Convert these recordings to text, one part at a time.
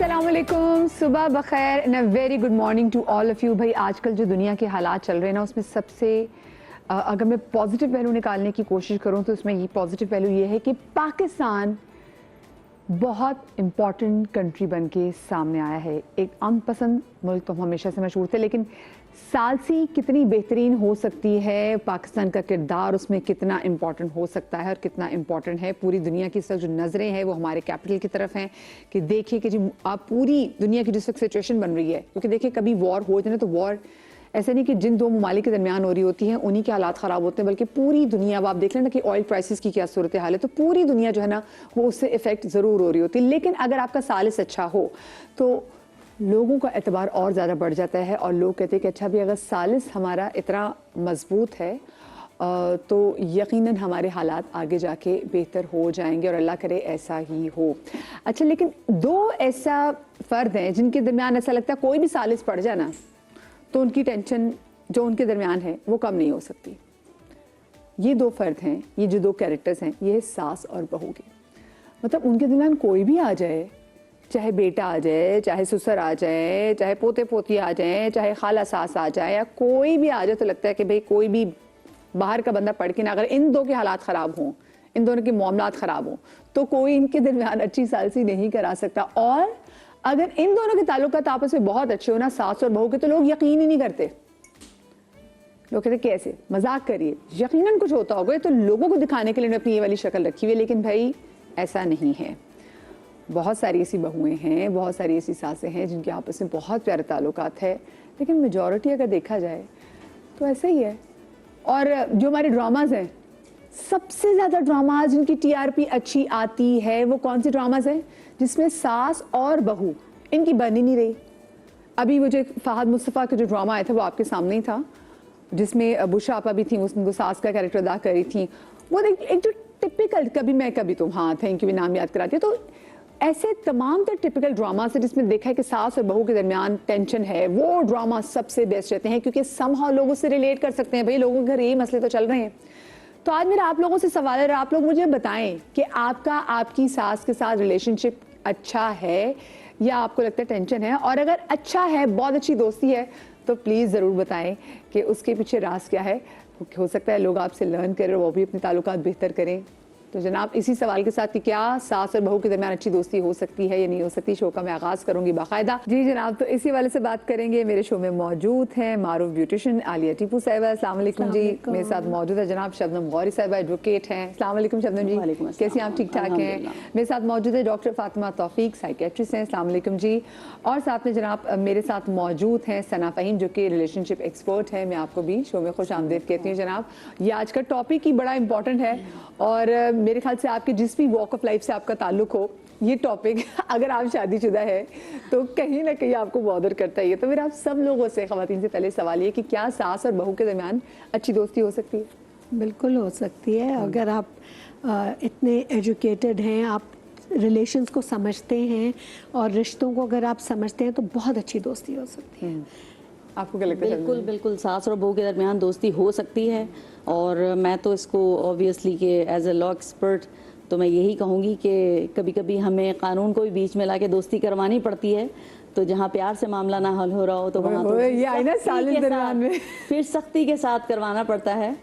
अस्सलामुअलैकुम, सुबह बखैर and a very good morning to all of you. भाई आजकल जो दुनिया के हालात चल रहे हैं ना, उसमें सबसे अगर मैं पॉजिटिव वैल्यू निकालने की कोशिश करूं तो उसमें ये पॉजिटिव वैल्यू ये है कि पाकिस्तान बहुत इम्पॉर्टेंट कंट्री बन के सामने आया है। एक अनपसंद मुल्क तो हम हमेशा से मशहूर थे, लेकिन सालसी कितनी बेहतरीन हो सकती है, पाकिस्तान का किरदार उसमें कितना इम्पॉर्टेंट हो सकता है और कितना इम्पॉर्टेंट है। पूरी दुनिया की इस वक्त जो नज़रें हैं वो हमारे कैपिटल की तरफ हैं कि देखिए कि जी आप पूरी दुनिया की जिस वक्त सिचुएशन बन रही है, क्योंकि देखिए कभी वॉर हो जाए ना तो वॉर ऐसे नहीं कि जिन दो ममालिक के दरमियान हो रही होती है उन्हीं के हालात ख़राब होते हैं, बल्कि पूरी दुनिया, अब आप देख लें ना कि ऑयल प्राइसेस की क्या सूरत हाल है, तो पूरी दुनिया जो है ना वो उससे इफेक्ट ज़रूर हो रही होती है। लेकिन अगर आपका सालिस अच्छा हो तो लोगों का एतबार और ज़्यादा बढ़ जाता है और लोग कहते हैं कि अच्छा भी अगर सालिस हमारा इतना मजबूत है तो यकीनन हमारे हालात आगे जाके बेहतर हो जाएंगे और अल्लाह करे ऐसा ही हो। अच्छा, लेकिन दो ऐसा फ़र्द हैं जिनके दरमियान ऐसा लगता है कोई भी सालिस पड़ जाए ना तो उनकी टेंशन जो उनके दरमियान है वो कम नहीं हो सकती। ये दो फ़र्द हैं, ये जो दो कैरेक्टर्स हैं, ये सास और बहू के। मतलब उनके दरमियान कोई भी आ जाए, चाहे बेटा आ जाए, चाहे ससुर आ जाए, चाहे पोते पोती आ जाए, चाहे खाला सास आ जाए, या कोई भी आ जाए, तो लगता है कि भाई कोई भी बाहर का बंदा पढ़ के ना, अगर इन दो के हालात ख़राब हों, इन दोनों के मामलात ख़राब हों, तो कोई इनके दरमियान अच्छी सालसी नहीं करा सकता। और अगर इन दोनों के ताल्लुकात आपस में बहुत अच्छे हो ना, सास और बहू के, तो लोग यकीन ही नहीं करते। लोग कहते कैसे, मजाक करिए, यकीनन कुछ होता होगा, तो लोगों को दिखाने के लिए अपनी ये वाली शक्ल रखी हुई है। लेकिन भाई ऐसा नहीं है। बहुत सारी ऐसी बहुएं हैं, बहुत सारी ऐसी सासें हैं जिनके आपस में बहुत प्यारे ताल्लुकात है, लेकिन मेजॉरिटी अगर देखा जाए तो ऐसा ही है। और जो हमारे ड्रामाज हैं, सबसे ज़्यादा ड्रामाज जिनकी टीआरपी अच्छी आती है वो कौन से ड्रामाज हैं जिसमें सास और बहू इनकी बन ही नहीं रही। अभी वो जो फ़हद मुस्तफ़ा का जो ड्रामा आया था वो आपके सामने ही था, जिसमें बुशा आपा भी थी, वो सास का कैरेक्टर अदा करी थी। वो एक जो टिपिकल कभी मैं कभी तुम, हाँ थैंक यू भी नाम याद कराती है। तो ऐसे तमाम तर टिपिकल ड्रामा से जिसमें देखा है कि सास और बहू के दरमियान टेंशन है, वो ड्रामा सबसे बेस्ट रहते हैं, क्योंकि समहाउ लोग उससे रिलेट कर सकते हैं। भाई लोगों के घर यही मसले तो चल रहे हैं। तो आज मेरा आप लोगों से सवाल है, आप लोग मुझे बताएं कि आपका आपकी सास के साथ रिलेशनशिप अच्छा है या आपको लगता है टेंशन है, और अगर अच्छा है, बहुत अच्छी दोस्ती है, तो प्लीज़ ज़रूर बताएं कि उसके पीछे राज क्या है। हो सकता है लोग आपसे लर्न करें और वो भी अपने ताल्लुकात बेहतर करें। तो जनाब इसी सवाल के साथ कि क्या सास और बहू के दरमियान अच्छी दोस्ती हो सकती है या नहीं हो सकती, शो का मैं आगाज़ करूंगी बाकायदा। जी जनाब, तो इसी वाले से बात करेंगे। मेरे शो में मौजूद हैं मारूफ ब्यूटिशियन आलिया टीपू साहिबा। अस्सलाम वालेकुम जी। मेरे साथ मौजूद है जनाब शबनम गौरी साहिबा, एडवोकेट हैं। अस्सलाम वालेकुम शबनम जी, कैसी आप? ठीक ठाक हैं। मेरे साथ मौजूद है डॉक्टर फातिमा तौफीक, साइकेट्रिस्ट हैं। अस्सलाम वालेकुम जी। और साथ में जनाब मेरे साथ मौजूद हैं सना फ़हीम, जो कि रिलेशनशिप एक्सपर्ट है। मैं आपको भी शो में खुश आमदीद कहती हूँ जनाब। ये आज का टॉपिक ही बड़ा इंपॉर्टेंट है और मेरे ख्याल से आपके जिस भी वॉक ऑफ लाइफ से आपका ताल्लुक हो, ये टॉपिक अगर आप शादीशुदा है तो कहीं ना कहीं आपको बॉदर करता ही है। तो मेरा आप सब लोगों से, ख़वातीन से पहले सवाल ये कि क्या सास और बहू के दरमियान अच्छी दोस्ती हो सकती है? बिल्कुल हो सकती है। अगर आप इतने एजुकेटेड हैं, आप रिलेशंस को समझते हैं और रिश्तों को अगर आप समझते हैं, तो बहुत अच्छी दोस्ती हो सकती है। आपको क्या लगता है? बिल्कुल बिल्कुल, सास और बहू के दरमियान दोस्ती हो सकती है। और मैं तो इसको ऑब्वियसली कि एज ए लॉ एक्सपर्ट तो मैं यही कहूँगी कि कभी कभी हमें कानून को भी बीच में लाके दोस्ती करवानी पड़ती है। तो जहाँ प्यार से मामला ना हल हो रहा हो तो वहाँ तो फिर सख्ती के साथ करवाना पड़ता है।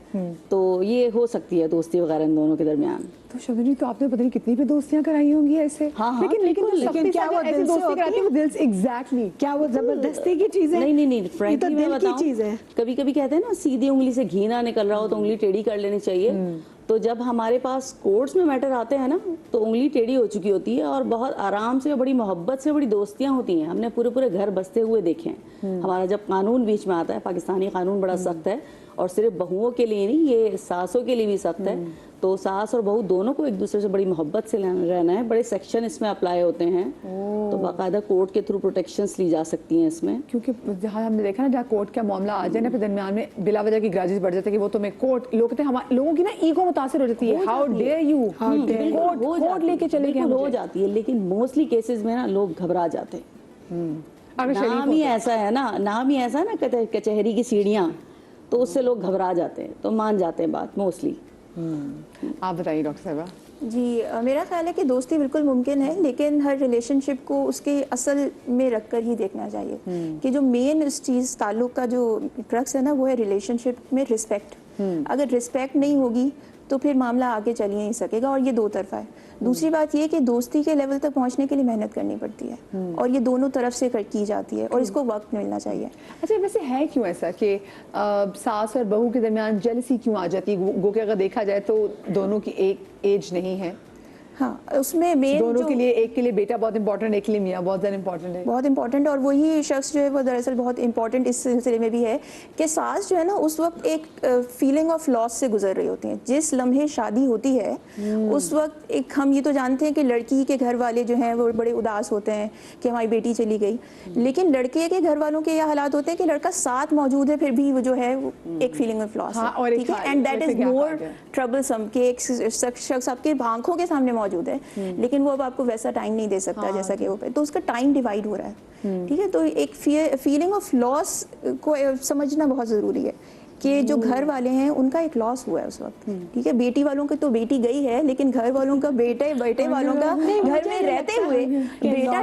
तो ये हो सकती है दोस्ती वगैरह इन दोनों के दरमियान। तो शबनम जी, तो आपने पता नहीं कितनी भी दोस्तियां कराई होंगी ऐसे। हाँ, लेकिन क्या वो ऐसी दोस्ती कराती है दिल से? एग्जैक्टली, क्या वो जबरदस्ती की चीज है? नहीं, फ्रैंकली मैं बताऊं, चीज है। कभी कभी कहते हैं ना, सीधी उंगली से घी ना निकल रहा हो तो उंगली टेढ़ी कर लेनी चाहिए। तो जब हमारे पास कोर्ट्स में मैटर आते हैं ना, तो उंगली टेढ़ी हो चुकी होती है और बहुत आराम से, बड़ी मोहब्बत से बड़ी दोस्तियां होती हैं। हमने पूरे पूरे घर बसते हुए देखे हैं। हमारा जब कानून बीच में आता है, पाकिस्तानी कानून बड़ा सख्त है, और सिर्फ बहुओं के लिए नहीं, ये सासों के लिए भी सख्त है। तो सास और बहू दोनों को एक दूसरे से बड़ी मोहब्बत से रहना है। बड़े सेक्शन इसमें अप्लाई होते हैं, तो बाकायदा कोर्ट के थ्रू प्रोटेक्शंस ली जा सकती हैं इसमें। क्योंकि जहाँ हमने देखा ना, जहाँ कोर्ट का मामला आ जाए ना, फिर दरमियान में बिला वजह की ग्राजेस बढ़ जाते हैं कि वो तो मैं कोर्ट, लोग कहते हैं हमारे लोगों की ना ईगो मुतासिर हो जाती है। हाउ डेयर यू, कोर्ट लेके चले गए, हो जाती है। लेकिन मोस्टली केसेस में ना लोग घबरा जाते हैं। नाम ही ऐसा है ना, कचहरी की सीढ़ियाँ, तो उससे लोग घबरा जाते हैं, तो मान जाते हैं बात मोस्टली। आप बताइए डॉक्टर साहबा। जी मेरा ख्याल है कि दोस्ती बिल्कुल मुमकिन है, लेकिन हर रिलेशनशिप को उसके असल में रखकर ही देखना चाहिए कि जो मेन इस चीज़ ताल्लुक का जो क्रक्स है ना, वो है रिलेशनशिप में रिस्पेक्ट। अगर रिस्पेक्ट नहीं होगी तो फिर मामला आगे चल ही नहीं सकेगा, और ये दो तरफा है। दूसरी बात ये कि दोस्ती के लेवल तक पहुंचने के लिए मेहनत करनी पड़ती है, और ये दोनों तरफ से की जाती है, और इसको वक्त मिलना चाहिए। अच्छा, वैसे है क्यों ऐसा कि सास और बहू के दरमियान जेलसी क्यों आ जाती है? गो के अगर देखा जाए तो दोनों की एक एज नहीं है। हाँ, उसमें मेन दोनों के लिए, एक के लिए बेटा बहुत इंपॉर्टेंट, एक के लिए मियाँ बहुत ज़्यादा इंपॉर्टेंट है। बहुत इंपॉर्टेंट, और वही शख्स जो है वो दरअसल बहुत इंपॉर्टेंट इस सिलसिले में भी है कि सास जो है ना उस वक्त एक फीलिंग ऑफ लॉस से गुजर रही होती हैं। जिस लम्हे शादी होती है उस वक्त एक, हम ये तो जानते हैं कि लड़की के घर वाले जो हैं वो बड़े उदास होते हैं कि हमारी बेटी चली गई, लेकिन लड़के के घर वालों के ये हालात होते हैं कि लड़का साथ मौजूद है फिर भी वो जो है एक फीलिंग ऑफ लॉस है, ठीक है, and that is more troublesome कि एक शख्स आपके आंखों के सामने मौजूद है, लेकिन वो अब आपको वैसा टाइम नहीं दे सकता जैसा कि वो, तो उसका टाइम डिवाइड हो रहा है, ठीक है। तो एक फीलिंग ऑफ लॉस को समझना बहुत ज़रूरी है कि जो घर वाले हैं उनका एक लॉस हुआ है उस वक्त, ठीक है। बेटी वालों के तो बेटी गई है, लेकिन घर वालों का बेटे वालों का घर में रहते हुए बेटा,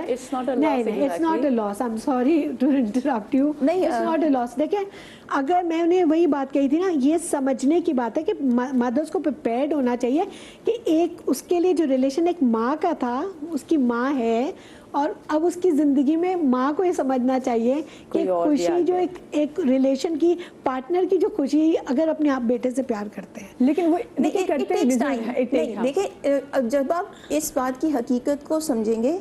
it's not a loss. I am sorry to interrupt you, नहीं, इट्स नॉट अ लॉस। देखिए, अगर मैं उन्हें वही बात कही थी ना, ये समझने की बात है कि मदर्स को प्रिपेयर्ड होना चाहिए कि एक उसके लिए जो रिलेशन एक माँ का था, उसकी माँ है, और अब उसकी ज़िंदगी में माँ को ये समझना चाहिए कि खुशी जो एक रिलेशन की, पार्टनर की जो खुशी, अगर अपने आप बेटे से प्यार करते हैं, लेकिन वो देखिए करते हैं। देखिए, जब आप इस बात की हकीकत को समझेंगे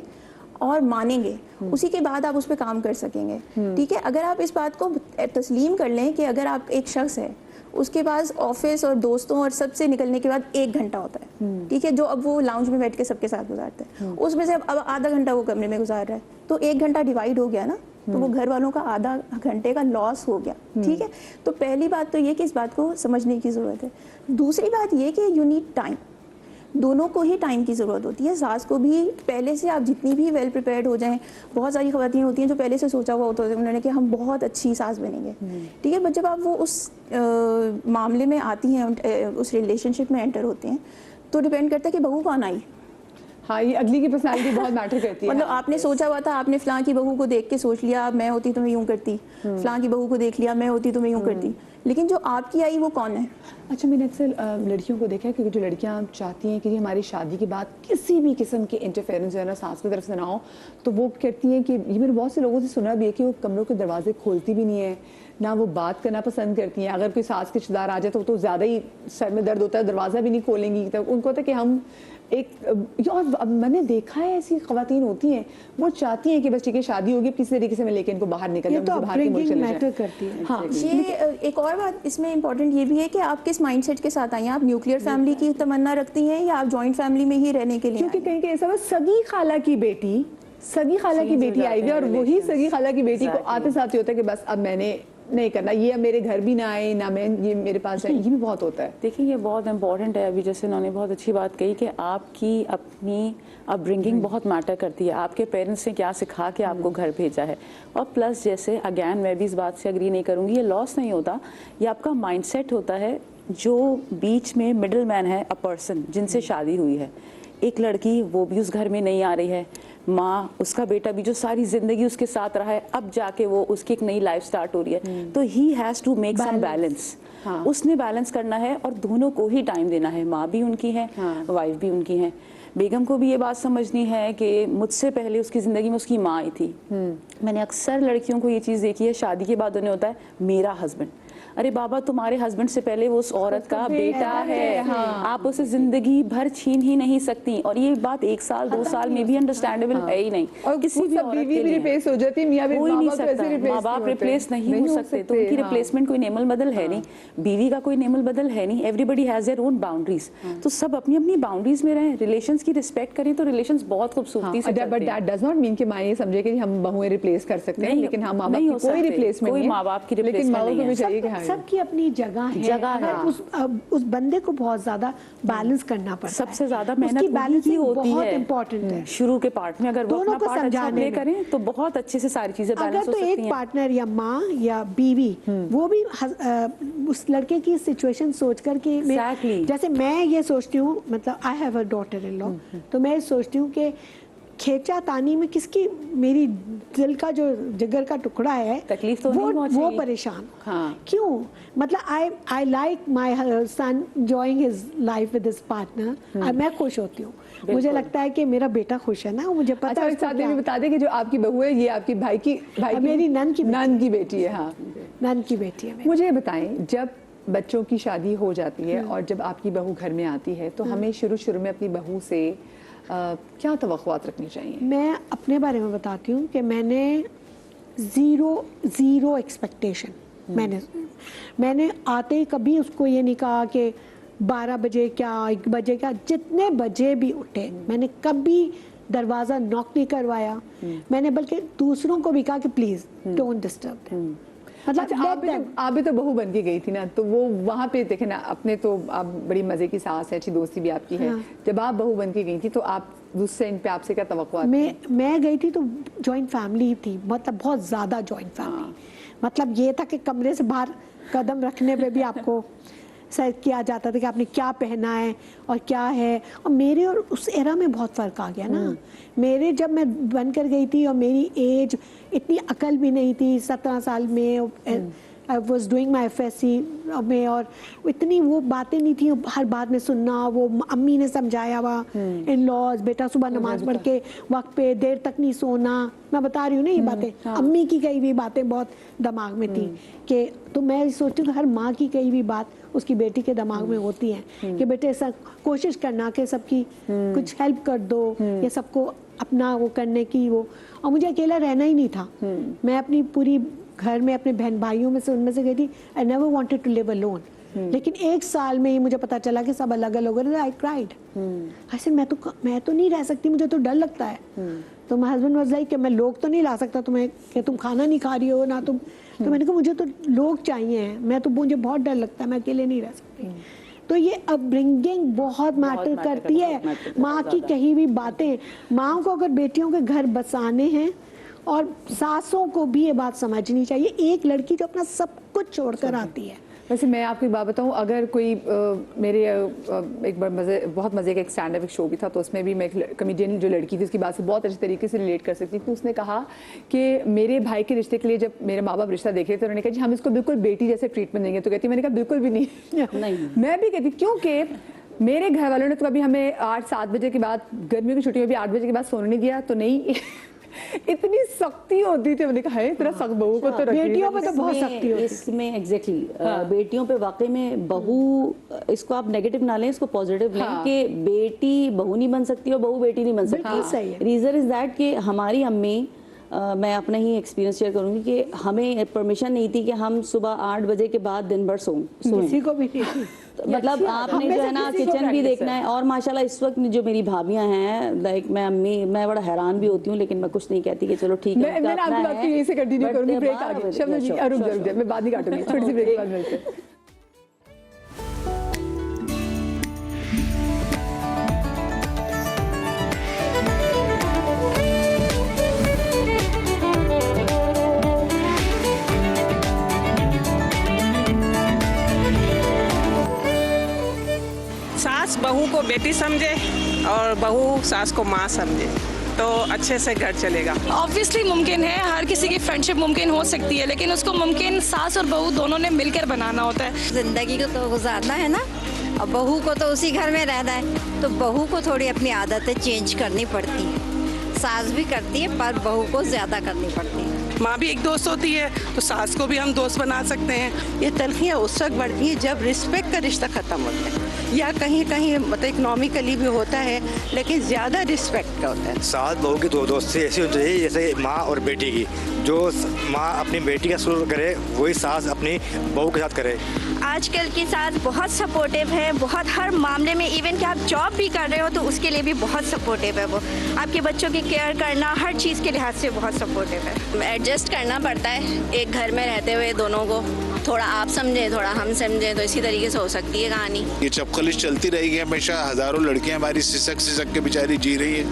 और मानेंगे, उसी के बाद आप उस पर काम कर सकेंगे, ठीक है। अगर आप इस बात को तस्लीम कर लें कि अगर आप एक शख्स है, उसके पास ऑफिस और दोस्तों और सबसे निकलने के बाद 1 घंटा होता है, ठीक है, जो अब वो लाउंज में बैठ के सबके साथ गुजारता है, उसमें से अब आधा घंटा वो कमरे में गुजार रहा है, तो 1 घंटा डिवाइड हो गया ना, तो वो घर वालों का आधा घंटे का लॉस हो गया, ठीक है। तो पहली बात तो ये कि इस बात को समझने की ज़रूरत है। दूसरी बात ये कि यू नीड टाइम, दोनों को ही टाइम की ज़रूरत होती है। सास को भी पहले से, आप जितनी भी वेल प्रिपेयर्ड हो जाएं, बहुत सारी ख़वातीन होती हैं जो पहले से सोचा हुआ होता है उन्होंने कि हम बहुत अच्छी सास बनेंगे, ठीक है, बट जब आप वो उस मामले में आती हैं, उस रिलेशनशिप में एंटर होते हैं, तो डिपेंड करता है कि बहू कौन आई। हाँ, ये अगली की पर्सनालिटी बहुत मैटर करती है। मतलब आपने सोचा हुआ था, आपने फलां की बहू को देख के सोच लिया मैं होती तो मैं यूँ करती, फलां की बहू को देख लिया मैं होती तो मैं यूँ करती, लेकिन जो आपकी आई वो कौन है? अच्छा, मैंने अक्सर लड़कियों को देखा है कि जो लड़कियां चाहती हैं कि हमारी शादी के बाद किसी भी किस्म के इंटरफेरेंस जो है ना सास की तरफ से ना हो, तो वो कहती हैं कि, ये मैंने बहुत से लोगों से सुना भी है कि वो कमरों के दरवाजे खोलती भी नहीं है, ना वो बात करना पसंद करती हैं। अगर कोई सास के रिश्तेदार आ जाए तो ज़्यादा ही सर में दर्द होता है, दरवाज़ा भी नहीं खोलेंगी। तब उनको होता है कि हम एक, और मैंने देखा है ऐसी ख़वातीन होती हैं, वो चाहती हैं कि बस ठीक है शादी होगी, किसी तरीके से मैं लेके इनको बाहर निकल जाऊँ, बाहर के मुल्क चले जाएं। करती है। हाँ, ये एक और बात इसमें इंपॉर्टेंट ये भी है कि आप किस माइंडसेट के साथ आई हैं। आप न्यूक्लियर फैमिली की तमन्ना रखती हैं या आप जॉइंट फैमिली में ही रहने के लिए? क्योंकि कहीं कहीं ऐसा हुआ, सगी खाला की बेटी आई हुई, और वही सगी खाला की बेटी को आते साथ ही होता है कि बस अब मैंने नहीं करना, ये अब मेरे घर भी ना आए, ना मैं, ये मेरे पास है, ये भी बहुत होता है। देखिए, ये बहुत इंपॉर्टेंट है। अभी जैसे उन्होंने बहुत अच्छी बात कही कि आपकी अपनी अपब्रिंगिंग बहुत मैटर करती है, आपके पेरेंट्स ने क्या सिखा के आपको घर भेजा है। और प्लस जैसे अगैन मैं भी इस बात से अग्री नहीं करूँगी, ये लॉस नहीं होता, ये आपका माइंडसेट होता है। जो बीच में मिडिल मैन है, अ पर्सन जिनसे शादी हुई है, एक लड़की, वो भी उस घर में नहीं आ रही है, माँ, उसका बेटा भी जो सारी जिंदगी उसके साथ रहा है, अब जाके वो उसकी एक नई लाइफ स्टार्ट हो रही है, तो he has to make some balance. उसने बैलेंस करना है और दोनों को ही टाइम देना है। माँ भी उनकी है, वाइफ भी उनकी है। बेगम को भी ये बात समझनी है कि मुझसे पहले उसकी ज़िंदगी में उसकी माँ आई थी। मैंने अक्सर लड़कियों को ये चीज़ देखी है, शादी के बाद उन्हें होता है मेरा हस्बैंड। अरे बाबा, तुम्हारे हस्बैंड से पहले वो उस औरत का बेटा है, आप उसे जिंदगी भर छीन ही नहीं सकती। और ये बात 1 साल 2 साल में भी अंडरस्टैंडेबल है ही नहीं। और किसी भी बीवी भी रिप्लेस हो जाती है, मियां भी, हो ही नहीं सकता, माँ बाप रिप्लेस नहीं हो सकते, तो उनकी रिप्लेसमेंट कोई नेमल बदल है नहीं, बीवी का कोई नेमल बदल है नहीं। Everybody has their own boundaries, तो सब अपनी अपनी बाउंड्रीज में रहें, रिलेशंस की रिस्पेक्ट करें, तो रिलेशंस बहुत खूबसूरती से चलते हैं। But that does not mean कि माँ ये समझे कि हम बहुएं रिप्लेस कर सकते हैं, लेकिन हम माँ बाप नहीं की हो कोई सकते, रिप्लेसमेंट कोई नहीं, माँ बाप की लेकिन रिप्लेसमेंट माँ को नहीं भी है। चाहिए कि हाँ ये। सबकी अपनी जगह है। जगह है। अगर उस बंदे को बहुत ज्यादा बैलेंस करना पड़ता है। सबसे ज्यादा मेहनत उसकी वही की बैलेंसिंग होती बहुत है इंपॉर्टेंट है। शुरू के पार्ट में। अगर वो दोनों अपना को पार्ट अच्छा समझाने प्ले में। करें तो बहुत अच्छे से सारी चीजें अगर बैलेंस हो तो सकती एक हैं। पार्टनर या माँ या बीवी वो भी उस लड़के की सिचुएशन सोच कर के Exactly. जैसे मैं ये सोचती हूँ, मतलब I have a daughter in law, तो मैं सोचती हूँ कि खेचा तानी में किसकी, मेरी दिल का जो जिगर का टुकड़ा है, तकलीफ तो वो नहीं पहुंचेगी। परेशान। हाँ। क्यों? मतलब I like my son enjoying his life with his partner. मैं खुश होती हूँ, मुझे लगता है कि मेरा बेटा खुश है ना, मुझे पता अच्छा है एक उसको साथ क्या- में बता दें कि जो आपकी बहू है ये आपकी भाई की मेरी नन की बेटी है। हाँ, नन की बेटी है मेरी। मुझे ये बताएं, जब बच्चों की शादी हो जाती है और जब आपकी बहू घर में आती है तो हमें शुरू में अपनी बहू से क्या तवक्कुआत रखनी चाहिए? मैं अपने बारे में बताती हूँ कि मैंने ज़ीरो एक्सपेक्टेशन। मैंने आते ही कभी उसको ये नहीं कहा कि 12 बजे क्या 1 बजे क्या, जितने बजे भी उठे मैंने कभी दरवाज़ा नॉक नहीं करवाया। मैंने बल्कि दूसरों को भी कहा कि प्लीज़ डोंट डिस्टर्ब। मतलब अच्छा, आप भी तो बहू बन के गई थी ना, तो वो वहाँ पे देखे ना, अपने तो आप बड़ी मजे की सास है, अच्छी दोस्ती भी आपकी है। हाँ। जब आप बहू बन के गई थी तो आप दूसरे इन पे आपसे क्या तवक्कुआत थी? मैं गई थी तो जॉइंट फैमिली थी, मतलब बहुत ज़्यादा जॉइंट फैमिली। मतलब ये था कि कमरे से बाहर कदम रखने पे भी आपको सेट किया जाता था कि आपने क्या पहना है और क्या है। और मेरे और उस एरा में बहुत फ़र्क आ गया ना। मेरे जब मैं बनकर गई थी और मेरी एज इतनी अकल भी नहीं थी, 17 साल में I was doing my FSC में, और इतनी वो बातें नहीं थी हर बात में सुनना। वो अम्मी ने समझाया हुआ इन लॉज, बेटा सुबह नमाज पढ़ के वक्त पे देर तक नहीं सोना। मैं बता रही हूँ ना ये बातें, अम्मी की कही हुई बातें बहुत दिमाग में थी कि, तो मैं सोचती हूँ हर माँ की कही हुई बात उसकी बेटी के दिमाग में होती है कि बेटे ऐसा कोशिश करना कि सबकी कुछ हेल्प कर दो या सबको अपना वो करने की वो। और मुझे अकेला रहना ही नहीं था। मैं अपनी पूरी घर में अपने बहन भाइयों में से उनमें से गई थी। I never wanted to live alone. लेकिन 1 साल में ही मुझे पता चला कि सब अलग अलग हो गए। I cried. ऐसे मैं तो नहीं रह सकती, मुझे तो डर लगता है। तो माय हस्बैंड वाज लाइक कि मैं लोग तो नहीं ला सकता तुम्हें कि तुम खाना नहीं खा रही हो ना तुम। तो मैंने कहा मुझे तो लोग चाहिए, मुझे बहुत डर लगता है, मैं अकेले नहीं रह सकती। तो ये अपब्रिंगिंग बहुत मैटर करती है। माँ की कही हुई बातें, माँ को अगर बेटियों के घर बसाने हैं, और सासों को भी ये बात समझनी चाहिए। एक लड़की जो अपना सब कुछ छोड़कर आती है। वैसे मैं आपको एक बात बताऊं, अगर कोई मेरे एक बहुत मज़े का एक स्टैंड अप शो भी था, तो उसमें भी मैं एक कमेडियन जो लड़की थी उसकी बात से बहुत अच्छे तरीके से रिलेट कर सकती थी। उसने कहा कि मेरे भाई के रिश्ते के लिए जब मेरे माँ बाप रिश्ता देखे तो उन्होंने कहा जी हम इसको बिल्कुल बेटी जैसे ट्रीटमेंट देंगे। तो कहती मैंने कहा बिल्कुल भी नहीं। मैं भी कहती क्योंकि मेरे घर वालों ने तो कभी हमें 8-7 बजे के बाद, गर्मियों की छुट्टियों में भी 8 बजे के बाद सोने नहीं दिया। तो नहीं इतनी सख्ती होती थी। मैंने कहा है तेरा सख्त बहू को तो बेटियों पे तो बहुत सख्ती होती है। इसमें एग्जैक्टली बेटियों पे वाकई में बहू, इसको आप नेगेटिव ना लें, इसको पॉजिटिव लें कि बेटी बहू नहीं बन सकती और बहू बेटी नहीं बन बिल्कुल सही है। सकती। रीजन इज दैट कि हमारी अम्मी, मैं अपना ही एक्सपीरियंस शेयर करूंगी कि हमें परमिशन नहीं थी कि हम सुबह 8 बजे के बाद दिन भर सोएं। किसी को भी नहीं। मतलब आपने जो है ना किचन भी देखना है। और माशाल्लाह इस वक्त जो मेरी भाभियां हैं, लाइक मैं बड़ा हैरान भी होती हूँ, लेकिन मैं कुछ नहीं कहती कि चलो ठीक है। मैं आपकी बात को यहीं से कंटिन्यू करूंगी। ब्रेक आ गई शब्द जी, रुक जाओ, मैं बाद नहीं काटूंगी, छोटी सी ब्रेक के बाद मिलते हैं। सास बहू को बेटी समझे और बहू सास को माँ समझे तो अच्छे से घर चलेगा। ऑब्वियसली मुमकिन है, हर किसी की फ्रेंडशिप मुमकिन हो सकती है, लेकिन उसको मुमकिन सास और बहू दोनों ने मिलकर बनाना होता है। जिंदगी को तो गुजारना है ना, और बहू को तो उसी घर में रहना है, तो बहू को थोड़ी अपनी आदतें चेंज करनी पड़ती है। सास भी करती है पर बहू को ज़्यादा करनी पड़ती है। माँ भी एक दोस्त होती है तो सास को भी हम दोस्त बना सकते हैं। ये तलखियाँ उस वक्त बढ़ती हैं जब रिस्पेक्ट का रिश्ता ख़त्म होता है, या कहीं कहीं मतलब इकोनॉमिकली भी होता है, लेकिन ज़्यादा रिस्पेक्ट का होता है। सास बहू की दोस्ती ऐसी होनी चाहिए जैसे माँ और बेटी की। जो माँ अपनी बेटी का सलूक करे वही सास अपनी बहू के साथ करे। आजकल की सास बहुत सपोर्टिव है, बहुत हर मामले में। इवन कि आप जॉब भी कर रहे हो तो उसके लिए भी बहुत सपोर्टिव है। वो आपके बच्चों की केयर करना, हर चीज़ के लिहाज से बहुत सपोर्टिव है। एडजस्ट करना पड़ता है एक घर में रहते हुए दोनों को, थोड़ा आप समझे थोड़ा हम समझे, तो इसी तरीके से हो सकती है कहानी। ये चपखलिश चलती रहेगी हमेशा। हजारों लड़कियां हमारी सिसक के बेचारी जी रही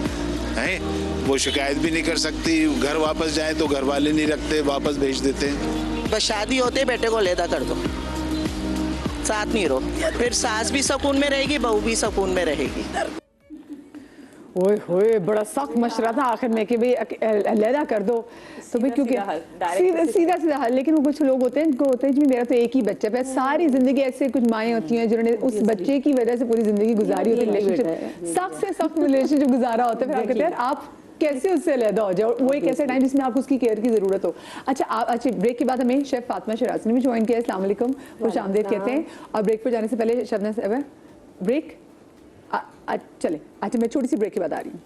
हैं, वो शिकायत भी नहीं कर सकती। घर वापस जाए तो घर वाले नहीं रखते, वापस भेज देते हैं। बस शादी होते बेटे को अलहदा कर दो, साथ नहीं रहो, फिर सास भी सुकून में रहेगी, बहू भी सुकून में रहेगी। ओए होए, बड़ा सख्त मशवरा था आखिर में कि भाई अलहदा कर दो, तो भाई क्योंकि सीधा हल। लेकिन वो कुछ लोग होते हैं जिनको होते हैं जी मेरा तो एक ही बच्चा है, सारी जिंदगी ऐसे कुछ माएँ होती हैं जिन्होंने उस बच्चे की वजह से पूरी जिंदगी गुजारी होती है, रिलेशनशिप सख्त से सख्त रिलेशनशिप गुजारा होता है, फिर आप कहते हैं आप कैसे उससे अलहदा हो जाओ। वो एक ऐसा टाइम जिसमें आपको उसकी केयर की जरूरत हो। अच्छा ब्रेक के बाद हमें शेफ फातिमा शराज ने भी ज्वाइन किया। अस्सलाम वालेकुम, खुश आमदीद कहते हैं। और ब्रेक पर जाने से पहले शबनम ब्रेक चले, अच्छा मैं छोटी सी ब्रेक के बाद आ रही हूँ।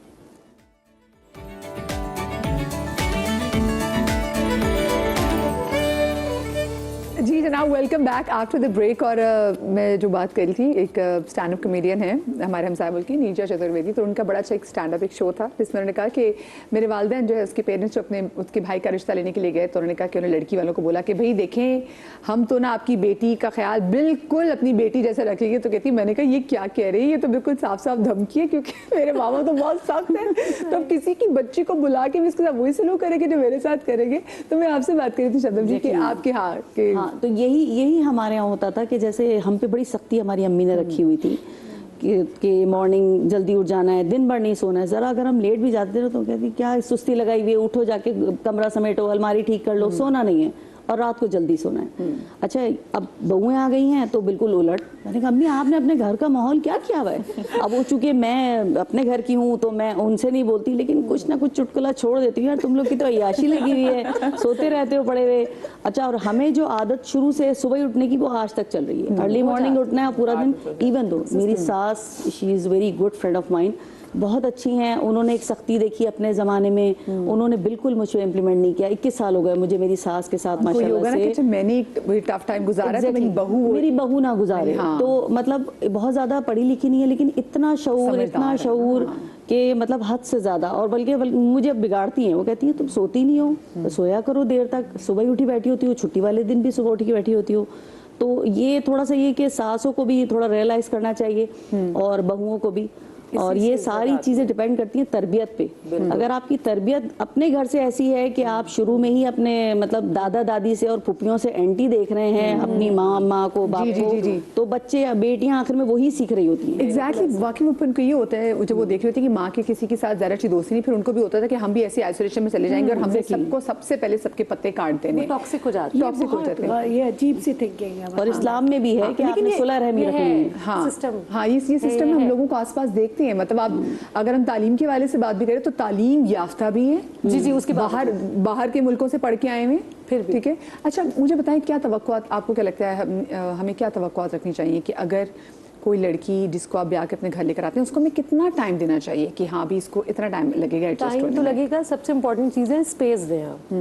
जी जनाब, welcome back after the break. और मैं जो बात कर रही थी, एक स्टैंड अप कॉमेडियन है हमारे हमसाय मुल्क की, नीरजा चतुर्वेदी, तो उनका बड़ा अच्छा एक स्टैंड अप एक शो था जिसमें उन्होंने कहा कि मेरे वालिदैन जो है उसके पेरेंट्स जो अपने उसके भाई का रिश्ता लेने के लिए गए, तो उन्होंने कहा कि उन्होंने लड़की वालों को बोला कि भाई देखें हम तो ना आपकी बेटी का ख्याल बिल्कुल अपनी बेटी जैसा रखेंगे। तो कहती मैंने कहा ये क्या कह रही है, ये तो बिल्कुल साफ साफ धमकी है, क्योंकि मेरे मामा तो बहुत सख्त है, तो अब किसी की बच्ची को बुला के भी इसके साथ वही सलूक करेंगे जो मेरे साथ करेंगे। तो मैं आपसे बात कर रही थी शबनम जी कि आपके हाँ तो यही हमारे यहाँ होता था कि जैसे हम पे बड़ी सख्ती हमारी अम्मी ने रखी हुई थी कि मॉर्निंग जल्दी उठ जाना है, दिन भर नहीं सोना है। ज़रा अगर हम लेट भी जाते थे तो कहती क्या सुस्ती लगाई हुई है, उठो जाके कमरा समेटो, अलमारी ठीक कर लो, सोना नहीं है और रात को जल्दी सोना है। अच्छा अब बहुएं आ गई हैं तो बिल्कुल उलट। मैंने कहा अम्मी आपने अपने घर का माहौल क्या किया हुआ है। अब वो चूंकि मैं अपने घर की हूँ तो मैं उनसे नहीं बोलती, लेकिन कुछ ना कुछ चुटकुला छोड़ देती हूँ, यार तुम लोग की तो अय्याशी लगी हुई है, सोते रहते हो पड़े हुए। अच्छा और हमें जो आदत शुरू से सुबह उठने की वो आज तक चल रही है, अर्ली मॉर्निंग उठना है पूरा दिन। इवन दो मेरी सास she is very good friend of mind, बहुत अच्छी हैं, उन्होंने एक सख्ती देखी अपने ज़माने में, उन्होंने बिल्कुल मुझे इम्प्लीमेंट नहीं किया। 21 साल हो गए मुझे मेरी सास के साथ माशाल्लाह से। मैंने एक टफ टाइम गुजारा, तो मेरी बहू ना गुजारे। हाँ। तो मतलब बहुत ज़्यादा पढ़ी लिखी नहीं है, लेकिन इतना शऊर कि मतलब हद से ज़्यादा, और बल्कि मुझे बिगाड़ती हैं। वो कहती है तुम सोती नहीं हो, तो सोया करो देर तक, सुबह उठी बैठी होती हो, छुट्टी वाले दिन भी सुबह उठ के बैठी होती हो। तो ये थोड़ा सा ये कि सासों को भी थोड़ा रियलाइज़ करना चाहिए और बहुओं को भी। और ये सारी चीजें डिपेंड करती हैं तरबियत पे। अगर आपकी तरबियत अपने घर से ऐसी है कि आप शुरू में ही अपने मतलब दादा दादी से और फुफियों से एंटी देख रहे हैं अपनी माँ को बाप को, तो बच्चे या बेटियां आखिर में वही सीख रही होती हैं। एग्जैक्टली वाकई उनको ये होता है जब वो देख रही होती है कि माँ के किसी के साथ जरा अच्छी दोस्ती नहीं, फिर उनको भी होता था कि हम भी ऐसे आइसोलेशन में चले जाएंगे और हमने सबको सबसे पहले सबके पत्ते काट देने, टॉक्सिक हो जाते हैं। ये अजीब सी थिंकिंग है और इस्लाम में भी है कि आपने सुलह रहमी रखनी है। हाँ ये सिस्टम हम लोगों को आसपास देखते हैं। मतलब आप अगर हम तालीम के वाले से बात भी करें तो तालीम याफ्ता भी है जी उसके बाहर के मुल्कों से पढ़ के आए हुए फिर भी ठीक है। अच्छा मुझे बताएं क्या तवक्कुआत, आपको क्या लगता है हमें क्या तवक्कुआत रखनी चाहिए कि अगर कोई लड़की जिसको आप ब्याह के अपने घर लेकर आते हैं उसको हमें कितना टाइम देना चाहिए कि हाँ भी इसको इतना टाइम लगेगा एडजस्ट होने में? टाइम तो लगेगा, सबसे इम्पोर्टेंट चीज़ है स्पेस दें आप,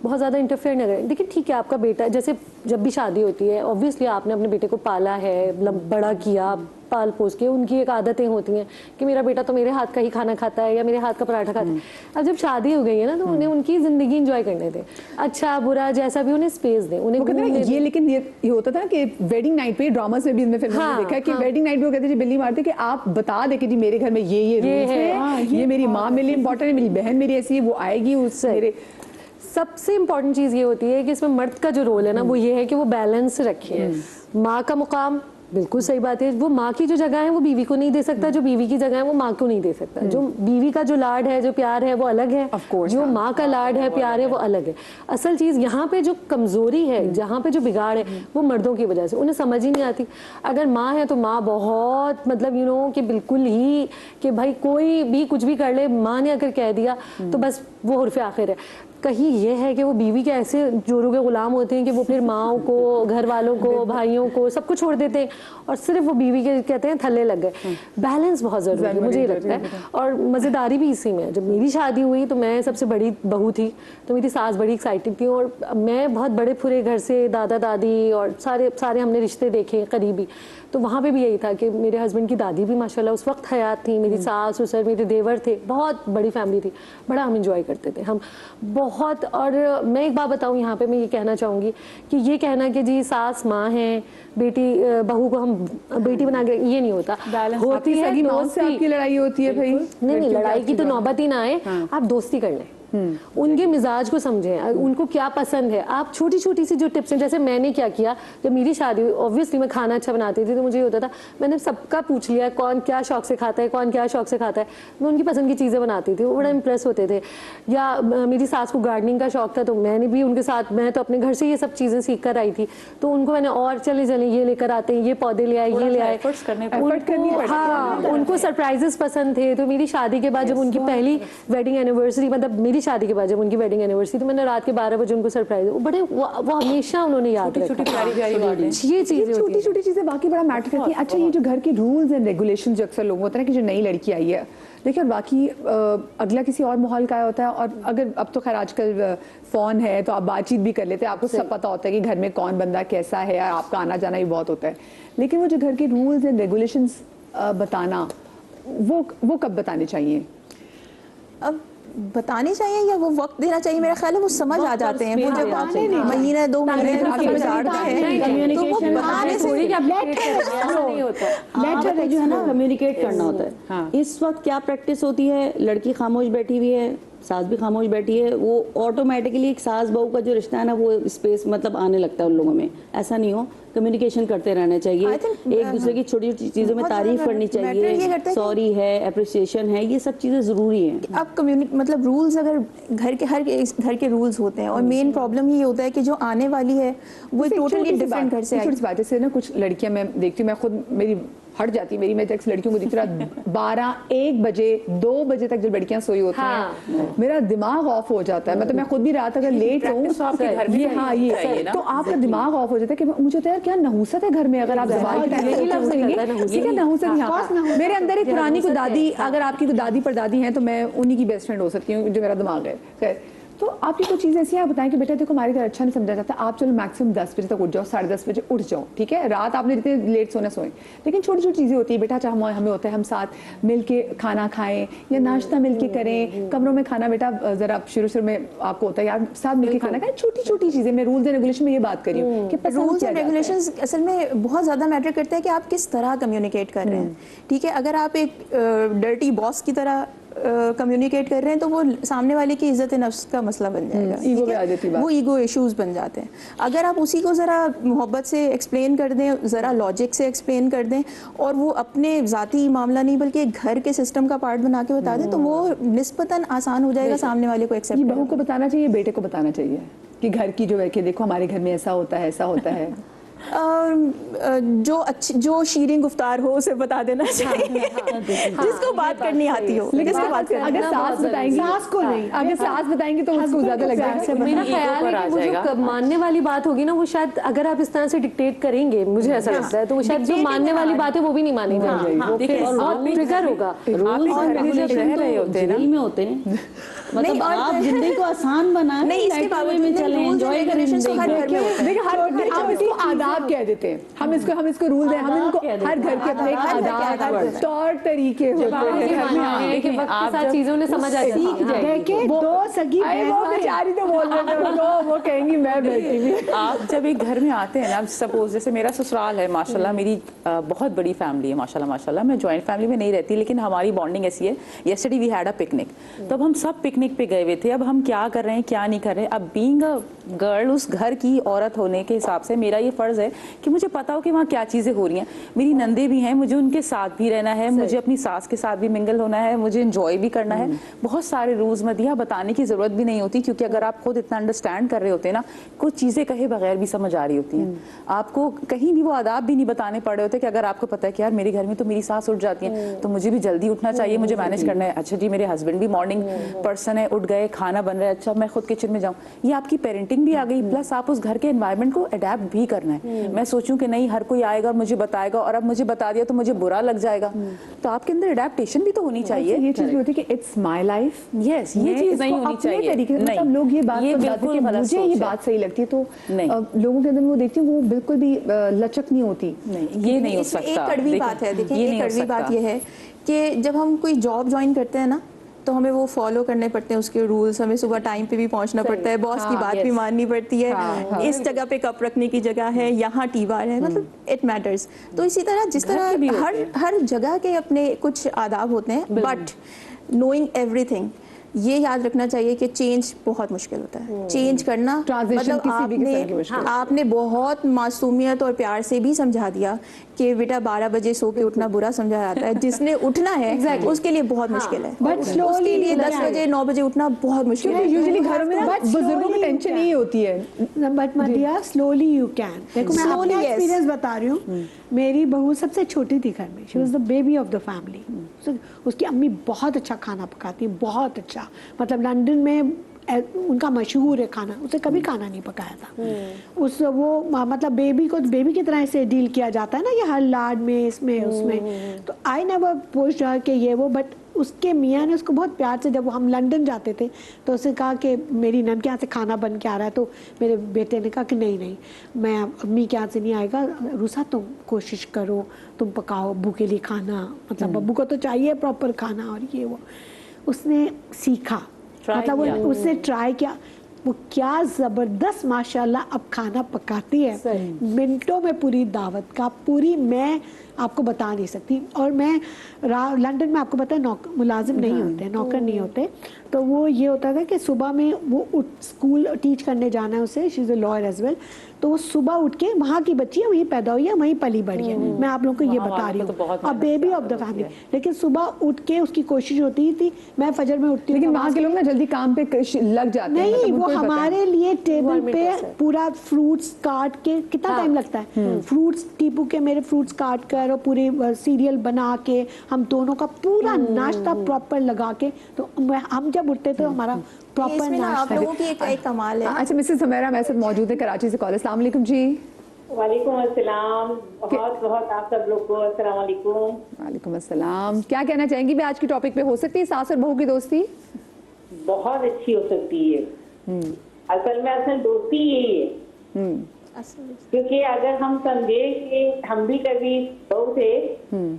बहुत ज़्यादा इंटरफेयर नहीं करें। देखिए ठीक है आपका बेटा, जैसे जब भी शादी होती है ऑब्वियसली आपने अपने बेटे को पाला है, बड़ा किया, पाल पोस के, उनकी एक आदतें होती हैं कि मेरा बेटा तो मेरे हाथ का ही खाना खाता है या मेरे हाथ का पराठा खाता है। अब जब शादी हो गई है ना तो उन्हें उनकी जिंदगी एंजॉय करने दें, अच्छा बुरा जैसा भी उन्हें स्पेस दें, उन्हें ये। लेकिन ये होता था कि वेडिंग नाइट पे ड्रामास में भी इनमें फिल्मों में देखा कि वेडिंग नाइट पे वो कहते थे बिल्ली मारते कि आप बता दे कि जी मेरे घर में ये रूल्स है, ये मेरी माँ मेरे लिए इंपॉर्टेंट है, मेरी बहन मेरी ऐसी है, वो आएगी उससे मेरे। सबसे इम्पोर्टेंट चीज़ ये होती है कि इसमें मर्द का जो रोल है ना वो ये है कि वो बैलेंस रखे। माँ का मुकाम बिल्कुल सही बात है, वो माँ की जो जगह है वो बीवी को नहीं दे सकता, जो बीवी की जगह है वो माँ को नहीं दे सकता। जो बीवी का जो लाड है, जो प्यार है वो अलग है, जो माँ का लाड है प्यार है वो अलग है। असल चीज़ यहाँ पे जो कमज़ोरी है, जहाँ पे जो बिगाड़ है वो मर्दों की वजह से, उन्हें समझ ही नहीं आती। अगर माँ है तो माँ बहुत मतलब यू नो कि बिल्कुल ही कि भाई कोई भी कुछ भी कर ले, माँ ने अगर कह दिया तो बस वो उर्फ़ आखिर है। कहीं ये है कि वो बीवी के ऐसे जोरों के गुलाम होते हैं कि वो फिर माओ को, घर वालों को, भाइयों को सबको छोड़ देते हैं और सिर्फ वो बीवी के कहते हैं थल्ले लग गए। बैलेंस बहुत ज़रूरी है मुझे लगता है। और मज़ेदारी भी इसी में है, जब मेरी शादी हुई तो मैं सबसे बड़ी बहू थी, तो मेरी सास बड़ी एक्साइटेड थी और मैं बहुत बड़े फुरे घर से, दादा दादी और सारे हमने रिश्ते देखे करीबी, तो वहाँ पे भी यही था कि मेरे हस्बैंड की दादी भी माशाल्लाह उस वक्त हयात थी, मेरी सास ससुर, मेरे देवर थे, बहुत बड़ी फैमिली थी, बड़ा हम इंजॉय करते थे। हम बहुत। और मैं एक बात बताऊं यहाँ पे, मैं ये कहना चाहूँगी कि ये कहना कि जी सास माँ है, बेटी बहू को हम बेटी बना के, ये नहीं होता। होती है दोस्ती। आपकी लड़ाई होती है भाई, नहीं, लड़ाई की तो नौबत ही ना आए, आप दोस्ती कर लें, उनके मिजाज को समझें, उनको क्या पसंद है। आप छोटी छोटी सी जो टिप्स हैं, जैसे मैंने क्या किया जब मेरी शादी हुई, ऑब्वियसली मैं खाना अच्छा बनाती थी तो मुझे ये होता था, मैंने सबका पूछ लिया कौन क्या शौक से खाता है, कौन क्या शौक से खाता है, मैं उनकी पसंद की चीज़ें बनाती थी, वो बड़ा इंप्रेस होते थे। या मेरी सास को गार्डनिंग का शौक था तो मैंने भी उनके साथ, मैं तो अपने घर से ये सब चीज़ें सीख कर आई थी, तो उनको मैंने और चले ये लेकर आते हैं, ये पौधे ले आए, ये ले आए। हाँ, उनको सरप्राइजेस पसंद थे। तो मेरी शादी के बाद जब उनकी पहली वेडिंग एनिवर्सरी, मतलब मेरी शादी के बाद जब उनकी वेडिंग एनिवर्सरी, तो मैंने रात के 12 बजे उनको सरप्राइज, वो हमेशा उन्होंने याद रखा। ये चीजें, छोटी छोटी चीजें बाकी बड़ा मैटर करती हैं। अच्छा, ये जो घर के रूल्स एंड रेगुलेशन जो अक्सर लोग होते हैं कि जो नई लड़की आई है, देखिए, और बाकी अगला किसी और माहौल का होता है, और अगर अब तो खैर आजकल फ़ोन है तो आप बातचीत भी कर लेते हैं, आपको सब पता होता है कि घर में कौन बंदा कैसा है, और आपका आना जाना भी बहुत होता है। लेकिन वो जो घर के रूल्स एंड रेगुलेशंस बताना, वो कब बताने चाहिए? अब बताने चाहिए या वो वक्त देना चाहिए? मेरा ख्याल है वो समझ आ जाते हैं, वो जब आप महीने 2 महीने गुजारते हैं तो वो बताने से बेटर जो है ना, कम्युनिकेट करना होता है। इस वक्त क्या प्रैक्टिस होती है, लड़की खामोश बैठी हुई है, सास भी खामोश बैठी है, वो ऑटोमेटिकली एक सास बहू का जो रिश्ता है ना, वो स्पेस मतलब आने लगता है उन लोगों में। ऐसा नहीं हो, कम्युनिकेशन करते रहना चाहिए, एक दूसरे की छोटी छोटी चीज़ों में तारीफ करनी चाहिए, सॉरी है, अप्रिसिएशन है, ये सब चीज़ें ज़रूरी हैं। अब कम्युनिटी मतलब रूल्स, अगर घर के रूल्स होते हैं, और मेन प्रॉब्लम ये होता है कि जो आने वाली है वो टोटली डिफरेंट घर से आई। बात जैसे ना, कुछ लड़कियां मैं देखती हूँ, मैं खुद मेरी हट जाती, मेरी मैं एक्स लड़कियों को दिख रहा 12-1 बजे 2 बजे तक जब लड़कियां सोई होती हैं, मेरा दिमाग ऑफ हो जाता है। मतलब मैं खुद भी रात अगर लेट हूँ, ये तो आपका दिमाग ऑफ हो जाता है कि मुझे तो यार क्या नहूसत है घर में। अगर आप नहूसत, मेरे अंदर एक पुरानी को दादी, अगर आपकी कोई दादी परदादी हैं तो मैं उन्हीं की बेस्ट फ्रेंड हो सकती हूँ, जो मेरा दिमाग है। खैर, तो आपकी कुछ चीज़ ऐसी आप बताएं कि बेटा देखो, हमारे घर अच्छा नहीं समझा जाता, आप चलो मैक्सिमम 10 बजे तक उठ जाओ, 10:30 बजे उठ जाओ, ठीक है, रात आपने जितने लेट सोना सोएं। लेकिन छोटी छोटी चीज़ें होती है बेटा, चाहे हमें होता है हम साथ मिल के खाना खाएं या नाश्ता मिल के करें, कमरों में खाना, बेटा ज़रा शुरू में आपको होता है यार साथ मिल के खाना खाएं, छोटी छोटी चीज़ें। मैं रूल्स एंड रेगुलेशन में ये बात करी हूँ कि रूल्स एंड रेगुलेशंस असल में बहुत ज़्यादा मैटर करता है कि आप किस तरह कम्युनिकेट कर रहे हैं, ठीक है। अगर आप एक डर्टी बॉस की तरह कम्युनिकेट कर रहे हैं तो वो सामने वाले की इज्जत नफ्स का मसला बन जाएगा, ईगो पे आ जाती बात, वो ईगो इश्यूज बन जाते हैं। अगर आप उसी को ज़रा मोहब्बत से एक्सप्लेन कर दें, ज़रा लॉजिक से एक्सप्लेन कर दें, और वो अपने ज़ाती मामला नहीं बल्कि घर के सिस्टम का पार्ट बना के बता दें, तो वो निस्बतन आसान हो जाएगा सामने वाले को एक्सेप्ट। बहू को बताना चाहिए, बेटे को बताना चाहिए कि घर की जो है कि देखो हमारे घर में ऐसा होता है, ऐसा होता है। जो शीरीन गुफ्तार हो उसे बता देना चाहिए, जिसको बात करनी आती हो। लेकिन अगर सास बताएंगी, सास को नहीं, अगर सास बताएंगी तो उसको ज्यादा लग जाएगा। मेरा ख्याल है कि वो जो मानने वाली बात होगी ना, वो शायद अगर आप इस तरह से डिक्टेट करेंगे, मुझे ऐसा लगता है, तो वो शायद जो मानने वाली बात है वो भी नहीं मानी जाएगी, और ट्रिगर होगा। में होते हैं मतलब आप जिंदगी को आसान बनाएं, नहीं इसके बावजूद में चलें, एंजॉय करें जिंदगी को। देखिए हम इसको आदाब कह देते हैं, हम इसको रूल है, हम इनको हर घर के अपने आदाब तौर तरीके होते हैं कि वक्त के साथ चीजों ने समझ आ जाती। दो सगी वो बेचारी तो बोल रहे थे, वो कहेंगी मैं बैठी हुई। आप जब एक घर में आते हैं ना, सपोज जैसे मेरा ससुराल है, माशाल्लाह मेरी बहुत बड़ी फैमिली है, माशाल्लाह मैं जॉइंट फैमिली में नहीं रहती, लेकिन हमारी बॉन्डिंग ऐसी है। Yesterday we had a picnic, तब हम सब पिकनिक पे गए हुए थे। अब हम क्या कर रहे हैं क्या नहीं कर रहे हैं, अब बीइंग अ गर्ल, उस घर की औरत होने के हिसाब से मेरा ये फर्ज है कि मुझे पता हो कि वहाँ क्या चीज़ें हो रही हैं। मेरी नंदे भी हैं, मुझे उनके साथ भी रहना है, मुझे अपनी सास के साथ भी मिंगल होना है, मुझे एंजॉय भी करना है। बहुत सारे रूल्स मदिया बताने की ज़रूरत भी नहीं होती, क्योंकि अगर आप खुद इतना अंडरस्टैंड कर रहे होते हैं ना, कुछ चीज़ें कहे बगैर भी समझ आ रही होती हैं। आपको कहीं भी वो आदाब भी नहीं बताने पड़ रहे होते कि अगर आपको पता है कि यार मेरे घर में तो मेरी सास उठ जाती है, तो मुझे भी जल्दी उठना चाहिए, मुझे मैनेज करना है। अच्छा जी, मेरे हस्बैंड भी मॉर्निंग पर्सन है, उठ गए, खाना बन रहा है, अच्छा मैं खुद किचन में जाऊँ। ये आपकी पेरेंटिंग भी आ गई, प्लस आप उस घर के एनवायरनमेंट को अडेप्ट भी करना है। मैं सोचूं कि नहीं हर कोई आएगा और मुझे बताएगा, और अब मुझे बता दिया तो मुझे बुरा लग जाएगा, तो आपके अंदर अडेप्टेशन भी तो होनी चाहिए। ये चीज होती है कि इट्स माय लाइफ, यस, ये चीज नहीं होनी चाहिए तरीके से। मतलब लोग ये बात बिल्कुल मुझे ये बात सही लगती है, तो लोगों के अंदर वो देखती हूँ वो बिल्कुल भी लचक नहीं होती। नहीं, ये नहीं हो सकता। एक कड़वी बात है, देखिए एक कड़वी बात ये है कि जब हम कोई जॉब ज्वाइन करते हैं ना, तो हमें वो फॉलो करने पड़ते हैं उसके रूल्स, हमें सुबह टाइम पे भी पहुंचना पड़ता है, बॉस की बात भी माननी पड़ती है, इस जगह पे कप रखने की जगह है, यहाँ टीबार है, मतलब इट मैटर्स। तो इसी तरह जिस तरह हर जगह के अपने कुछ आदाब होते हैं, बट नोइंग एवरीथिंग ये याद रखना चाहिए कि चेंज बहुत मुश्किल होता है। चेंज करना मतलब आपने बहुत मासूमियत और प्यार से भी समझा दिया कि बेटा 12 बजे सो के उठना बुरा समझा जाता है, जिसने उठना है उसके लिए बहुत मुश्किल है, बट स्लोली 10 बजे 9 बजे उठना बहुत मुश्किल है। यूजुअली घरों में बुजुर्गों को टेंशन ही होती है, बट मदिया स्लोली यू कैन। देखो मैं अपना एक्सपीरियंस बता रही हूँ, मेरी बहू सबसे छोटी थी घर में, she was the baby of the family. उसकी अम्मी बहुत अच्छा खाना पकाती है, बहुत अच्छा, मतलब लंदन में उनका मशहूर है खाना, उसे कभी खाना नहीं पकाया था। उस वो मतलब बेबी को बेबी की तरह से डील किया जाता है ना, ये हर लाड में इसमें उसमें। तो आई नेवर पुश्ड हर के ये वो, बट उसके मियाँ ने उसको बहुत प्यार से, जब हम लंदन जाते थे तो उसने कहा कि मेरी नन के यहाँ से खाना बन के आ रहा है, तो मेरे बेटे ने कहा कि नहीं मैं अम्मी के यहाँ से नहीं आएगा, रूसा तुम कोशिश करो, तुम पकाओ अब्बू के लिए खाना, मतलब अब्बू को तो चाहिए प्रॉपर खाना और ये वो। उसने सीखा, मतलब वो उसने ट्राई किया, वो क्या ज़बरदस्त माशाल्लाह अब खाना पकाती है, मिनटों में पूरी दावत का पूरी, मैं आपको बता नहीं सकती। और मैं लंदन में आपको पता है मुलाजिम नहीं होते, नौकर नहीं होते, तो वो ये होता था कि सुबह में वो स्कूल टीच करने जाना है उसे, she is a lawyer as well, तो वो सुबह उठ के, वहाँ की बच्ची है, वहीं पैदा हुई है, वहीं पली बड़ी है, मैं आप लोगों को ये बता रही हूँ, और बेबी ऑफ द फैमिली। लेकिन सुबह उठ के उसकी कोशिश होती थी, मैं फजर में उठती हूँ, लेकिन वहाँ के लोग ना जल्दी काम पे लग जाते हैं, नहीं वो हमारे लिए टेबल पे पूरा फ्रूट्स काट के कितना टाइम लगता है, फ्रूट्स टीपू के मेरे फ्रूट्स काट कर और पूरी सीरियल बना के हम दोनों का पूरा नाश्ता प्रॉपर लगा के, तो हम जब उठते तो हमारा प्रॉपर नाश्ता। आप लोगों की एक कमाल है। अच्छा मिसेस हुमैरा मेरे साथ मौजूद है कराची से कॉल। अस्सलाम वालेकुम जी। वालेकुम अस्सलाम, बहुत आप सब लोग को अस्सलाम वालेकुम। वालेकुम अस्सलाम। क्या कहना चाहेंगी भी आज की टॉपिक पे? हो सकती है सास और बहू की दोस्ती बहुत अच्छी हो सकती है। असल में असल दोस्ती यही है, क्योंकि अगर हम समझे कि हम भी कभी बहू थे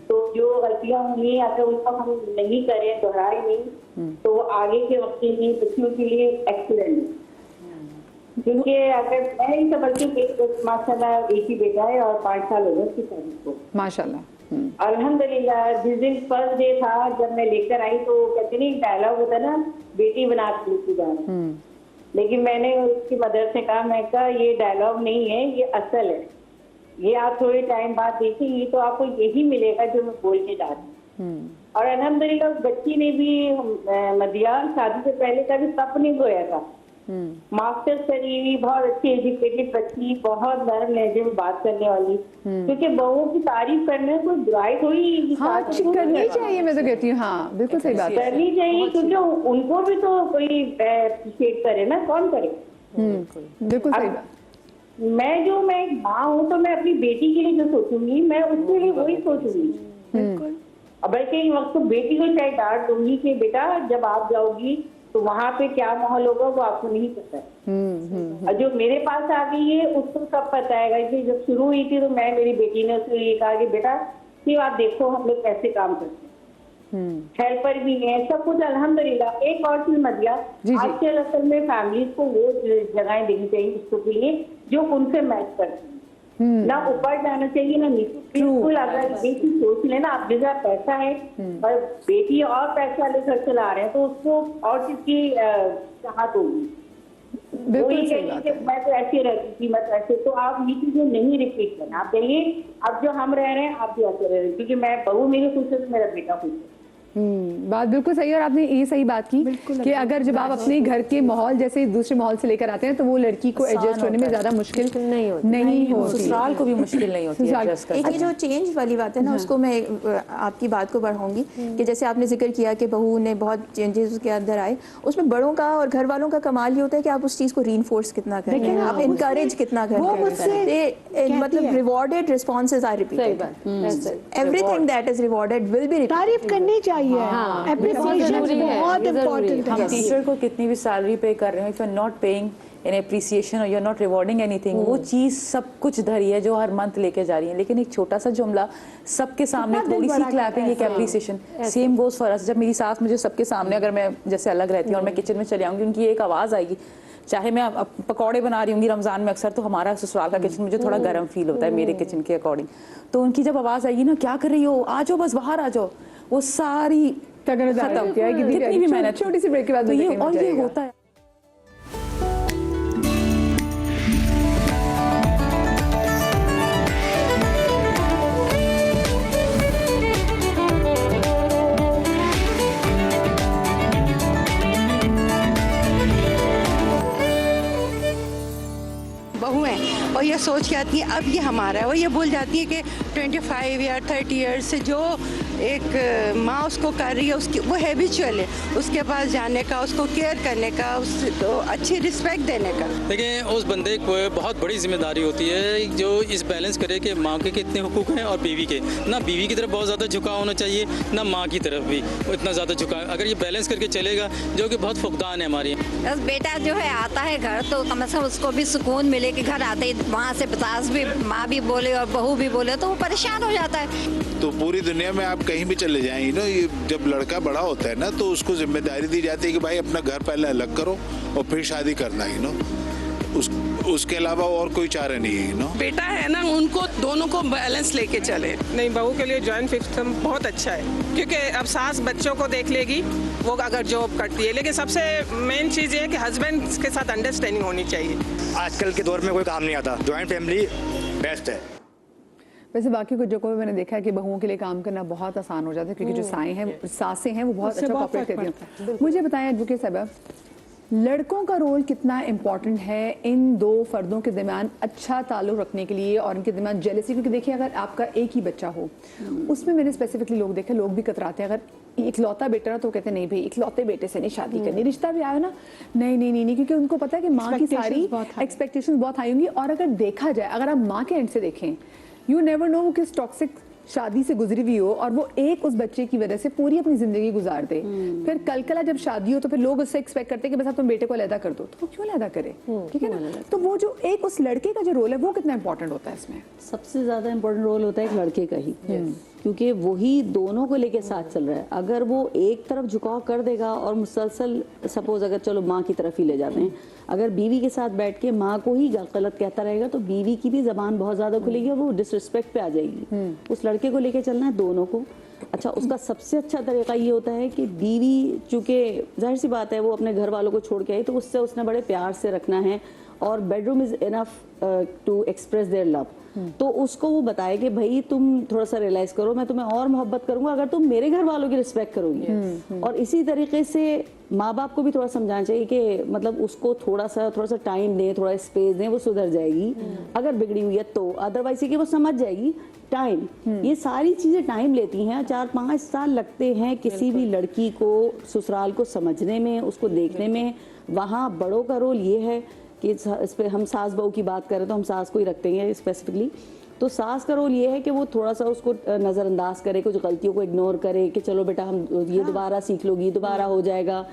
तो जो गलतियां हुई अगर उनको हम नहीं करें, दोहराए नहीं, तो आगे के वक्त के लिए बच्चियों के लिए एक्सीडेंट है। क्योंकि अगर मैं ही समझती हूँ, माशाल्लाह एक ही बेटा है और 5 साल हो गए उसकी शादी को, माशाल्लाह अल्हम्दुलिल्लाह। जिस दिन फर्स्ट डे था जब मैं लेकर आई, तो कहते नहीं डायलॉग होता ना, बेटी बना के लेके जा रहे, लेकिन मैंने उसकी मदर से कहा, मैं कहा ये डायलॉग नहीं है, ये असल है, ये आप थोड़े टाइम बाद देखेंगे तो आपको यही मिलेगा जो मैं बोल के जा रही हूँ। और अल्हम्दुलिल्लाह उस बच्ची ने भी मदिया शादी से पहले का भी सपने बोया था, मास्टर्स करी हुई, बहुत अच्छी एजुकेटेड बच्ची, बहुत नरम लहजे में बात करने वाली, क्योंकि बहुओं की तारीफ करने कोई बुराई थोड़ी करनी चाहिए, मैं तो कहती हूँ। हाँ बिल्कुल सही बात करनी चाहिए, क्योंकि उनको भी तो कोई अप्रिशिएट करे ना, कौन करे। बिल्कुल सही बात। मैं एक माँ हूँ तो मैं अपनी बेटी के लिए जो सोचूंगी, मैं उसके लिए वही सोचूंगी। बल्कि इस वक्त तो बेटी को चाहे डांट दूंगी कि बेटा जब आप जाओगी तो वहाँ पे क्या माहौल होगा वो आपको नहीं पता है। और जो मेरे पास आ गई है उसको सब पता है कि जब शुरू हुई थी तो मेरी बेटी ने उसको ये कहा कि बेटा ये आप देखो हम लोग कैसे काम करते हैं, हेल्पर भी है, सब कुछ अल्हम्दुलिल्लाह। एक और चीज मदिया, आजकल असल में फैमिलीज को वो जगहें देनी चाहिए उसको के लिए जो उनसे मैच करती है, ना ऊपर जाना चाहिए ना नीचे। बिल्कुल अगर बेटी सोच ले ना, आप जैसा पैसा है और बेटी और पैसा लेकर चला रहे हैं तो उसको और चीज की चाहत होगी, वो ये कहेगी कि मैं तो ऐसे रहती थी, मैं तो ऐसे। तो आप ये चीजें नहीं रिपीट करना, आप कहिए अब जो हम रह रहे हैं आप भी ऐसे रह रहे हैं, क्योंकि मैं बहू मेरी खुश है तो मेरा बेटा खुश है। बात बिल्कुल सही है। और आपने ये सही बात की कि अगर जब आप अपने घर के माहौल जैसे दूसरे माहौल से लेकर आते हैं तो वो लड़की को एडजस्ट होने में ज्यादा मुश्किल नहीं होती, ससुराल को भी मुश्किल नहीं होती है। एक ये जो चेंज वाली बात है ना, उसको मैं आपकी बात को बढ़ाऊंगी कि जैसे आपने जिक्र किया कि बहू ने बहुत चेंजेस उसके अंदर आए, उसमें बड़ों का और घर वालों का कमाल ये होता है कि आप उस चीज को रीइंफोर्स कितना करें, आप इनकरेज कितना करें, मतलब rewarded responses are repeated, everything that is rewarded will be. तारीफ करनी चाहिए, चाहिए। एप्रिसिएशन बहुत इम्पोर्टेंट हम है। टीचर को कितनी भी सैलरी पे कर रहे हो, if you are not paying in appreciation और you are not rewarding anything, वो चीज सब कुछ धरी है जो हर मंथ लेके जा रही है, लेकिन एक छोटा सा जुमला सबके सामने, थोड़ी सी क्लैपिंग, एक appreciation, same goes for us. जब मेरी सास मुझे सबके सामने, अगर मैं जैसे अलग रहती हूँ और मैं किचन में चली आऊंगी, उनकी एक आवाज आएगी, चाहे मैं अब पकौड़े बना रही हूँगी रमजान में अक्सर, तो हमारा ससुराल का किचन मुझे थोड़ा गर्म फील होता है मेरे किचन के अकॉर्डिंग, तो उनकी जब आवाज आएगी ना, क्या कर रही हो, आ जाओ बस बाहर आ जाओ, वो सारी खत्म, कितनी भी मेहनत, छोटी सी ब्रेक के बाद तो ये और ये होता है। बहू हैं और ये सोच के आती है अब ये हमारा है, और ये भूल जाती है कि 25 या 30 ईयर्स से जो एक माँ उसको कर रही है, उसकी वो हैबिचुअल है, उसके पास जाने का, उसको केयर करने का, उसको अच्छी रिस्पेक्ट देने का। देखिए उस बंदे को बहुत बड़ी जिम्मेदारी होती है जो इस बैलेंस करे कि माँ के कितने हुकूक हैं और बीवी के, ना बीवी की तरफ बहुत ज़्यादा झुकाव होना चाहिए, ना माँ की तरफ भी इतना ज़्यादा झुकाव, अगर ये बैलेंस करके चलेगा, जो कि बहुत फुकदान है हमारी। बस बेटा जो है आता है घर तो कम से कम उसको भी सुकून मिले कि घर आते ही वहाँ से 50 भी माँ भी बोले और बहू भी बोले तो वो परेशान हो जाता है। तो पूरी दुनिया में आप कहीं भी चले जाएं ना, ये जब लड़का बड़ा होता है ना, तो उसको जिम्मेदारी दी जाती है कि भाई अपना घर पहले अलग करो और फिर शादी करना है ना, उसके अलावा और कोई चारा नहीं है ना। बेटा है ना, उनको दोनों को बैलेंस लेके चले। नहीं, बहू के लिए जॉइंट सिस्टम बहुत अच्छा है, क्योंकि अब सास बच्चों को देख लेगी, वो अगर जॉब करती है, लेकिन सबसे मेन चीज़ ये है कि हस्बैंड के साथ अंडरस्टैंडिंग होनी चाहिए। आजकल के दौर में कोई काम नहीं आता, जॉइंट फैमिली बेस्ट है। वैसे बाकी कुछ जगहों में मैंने देखा है कि बहुओं के लिए काम करना बहुत आसान हो जाता है, क्योंकि जो सासें हैं वो बहुत अच्छा कॉपरेट करती हैं। मुझे बताएं एडवोकेट साहब, लड़कों का रोल कितना इम्पोर्टेंट है इन दो फर्दों के दरमियान अच्छा ताल्लुक रखने के लिए और इनके दरमियान जेलसी, क्योंकि देखिए अगर आपका एक ही बच्चा हो, उसमें मैंने स्पेसिफिकली लोग देखे, लोग भी कतराते हैं, अगर इकलौता बेटा ना तो कहते नहीं भाई इकलौते बेटे से नहीं शादी करनी, रिश्ता भी आया ना नहीं, क्योंकि उनको पता है कि माँ की सारी एक्सपेक्टेशंस बहुत हाई होंगी। और अगर देखा जाए, अगर आप माँ के एंड से देखें, यू नेवर नो वो किस टॉक्सिक शादी से गुजरी हुई हो और वो एक उस बच्चे की वजह से पूरी अपनी जिंदगी गुजार दे, फिर कल जब शादी हो तो फिर लोग उससे एक्सपेक्ट करते हैं कि बस आप तुम बेटे को अलहदा कर दो, तो वो क्यों अलहदा करे, ठीक है ना। तो वो जो एक उस लड़के का जो रोल है वो कितना इंपॉर्टेंट होता है इसमें? सबसे ज्यादा इम्पोर्टेंट रोल होता है एक लड़के का ही, क्योंकि वही दोनों को लेके साथ चल रहा है। अगर वो एक तरफ झुकाव कर देगा और मुसलसल, सपोज अगर चलो माँ की तरफ ही ले जाते हैं, अगर बीवी के साथ बैठ के माँ को ही गलत कहता रहेगा तो बीवी की भी जबान बहुत ज्यादा खुलेगी और वो डिसरिस्पेक्ट पे आ जाएगी। उस लड़के को लेके चलना है दोनों को। अच्छा, उसका सबसे अच्छा तरीका ये होता है कि बीवी, चूंकि जाहिर सी बात है वो अपने घर वालों को छोड़ के आई, तो उससे उसने बड़े प्यार से रखना है और bedroom is enough to express their love. तो उसको वो बताए कि भाई तुम थोड़ा सा रियलाइज करो, मैं तुम्हें और मोहब्बत करूंगा अगर तुम मेरे घर वालों की रिस्पेक्ट करोगी। और इसी तरीके से माँ बाप को भी थोड़ा समझाना चाहिए कि मतलब उसको थोड़ा सा टाइम दें, थोड़ा स्पेस दें, वो सुधर जाएगी अगर बिगड़ी हुई है तो, अदरवाइज कि वो समझ जाएगी। टाइम, ये सारी चीजें टाइम लेती हैं, 4-5 साल लगते हैं किसी भी लड़की को ससुराल को समझने में, उसको देखने में। वहाँ बड़ों का रोल ये है कि इस पे हम सास बहू की बात करें तो हम सास को ही रखते हैं स्पेसिफिकली, तो सास का रोल ये है कि वो थोड़ा सा उसको नज़रअंदाज करे, कुछ गलतियों को इग्नोर करे कि चलो बेटा हम ये दोबारा सीख लोगी, दोबारा हो जाएगा।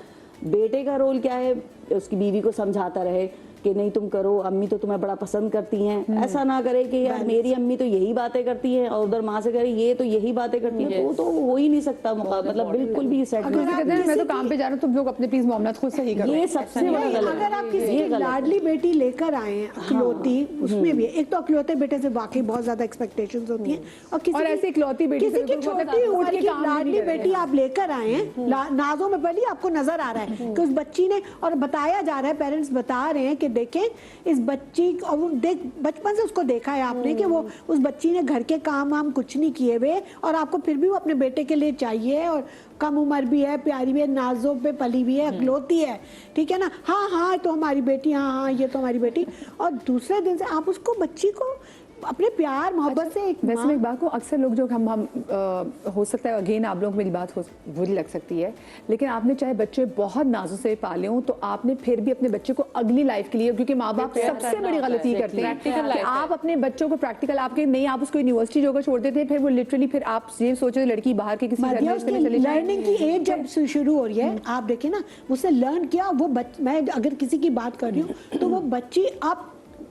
बेटे का रोल क्या है, उसकी बीवी को समझाता रहे कि नहीं तुम करो, अम्मी तो तुम्हें बड़ा पसंद करती हैं। ऐसा ना करे कि यार मेरी अम्मी तो यही बातें करती हैं और उधर माँ से करे ये तो यही बातें करती हैं, तो हो ही नहीं सकता, मतलब बिल्कुल भी सेट नहीं। मैं तो काम पे जा रहा हूँ, तुम लोग अपने प्लीज मामला खुद सही करो, ये सबसे बड़ा गलत है। अगर आप किसी की लाडली बेटी लेकर आए हैं अकलौती, उसमें भी एक तो अकलौते बेटे से वाकई बहुत ज्यादा एक्सपेक्टेशंस होती हैं, और किसी ऐसी इकलौती बेटी, किसी की छोटी उम्र की लाडली बेटी आप लेकर आए हैं, नाजों में पली, आपको नजर आ रहा है कि उस बच्ची ने, और बताया जा रहा है, पेरेंट्स बता रहे हैं कि देखें इस बच्ची, और देख बचपन से उसको देखा है आपने कि वो उस बच्ची ने घर के काम वाम कुछ नहीं किए हुए, और आपको फिर भी वो अपने बेटे के लिए चाहिए, और कम उम्र भी है, प्यारी भी है, नाजों पे पली भी है, अकलौती है, ठीक है ना। हाँ तो हमारी बेटी, हाँ ये तो हमारी बेटी। और दूसरे दिन से आप उसको, बच्ची को अपने प्यार मोहब्बत से एक वैसे मैं एक बात को अक्सर लोग जो हम हो सकता है अगेन आप लोगों को मेरी बात बुरी लग सकती है, लेकिन आपने चाहे बच्चे बहुत नाजों से पाले हों तो आपने फिर भी अपने बच्चे को अगली लाइफ के लिए, क्योंकि माँ बाप सबसे बड़ी गलती करते हैं कि आप अपने बच्चों को प्रैक्टिकल आपके नहीं, आप उसको यूनिवर्सिटी जोकर छोड़ देते हैं, फिर वो लिटरली फिर आप ये सोचे लड़की बाहर के किसी लर्निंग की एज जब शुरू हो रही है, आप देखें ना उसने लर्न किया, वो मैं अगर किसी की बात कर रही हूँ तो वो बच्ची आप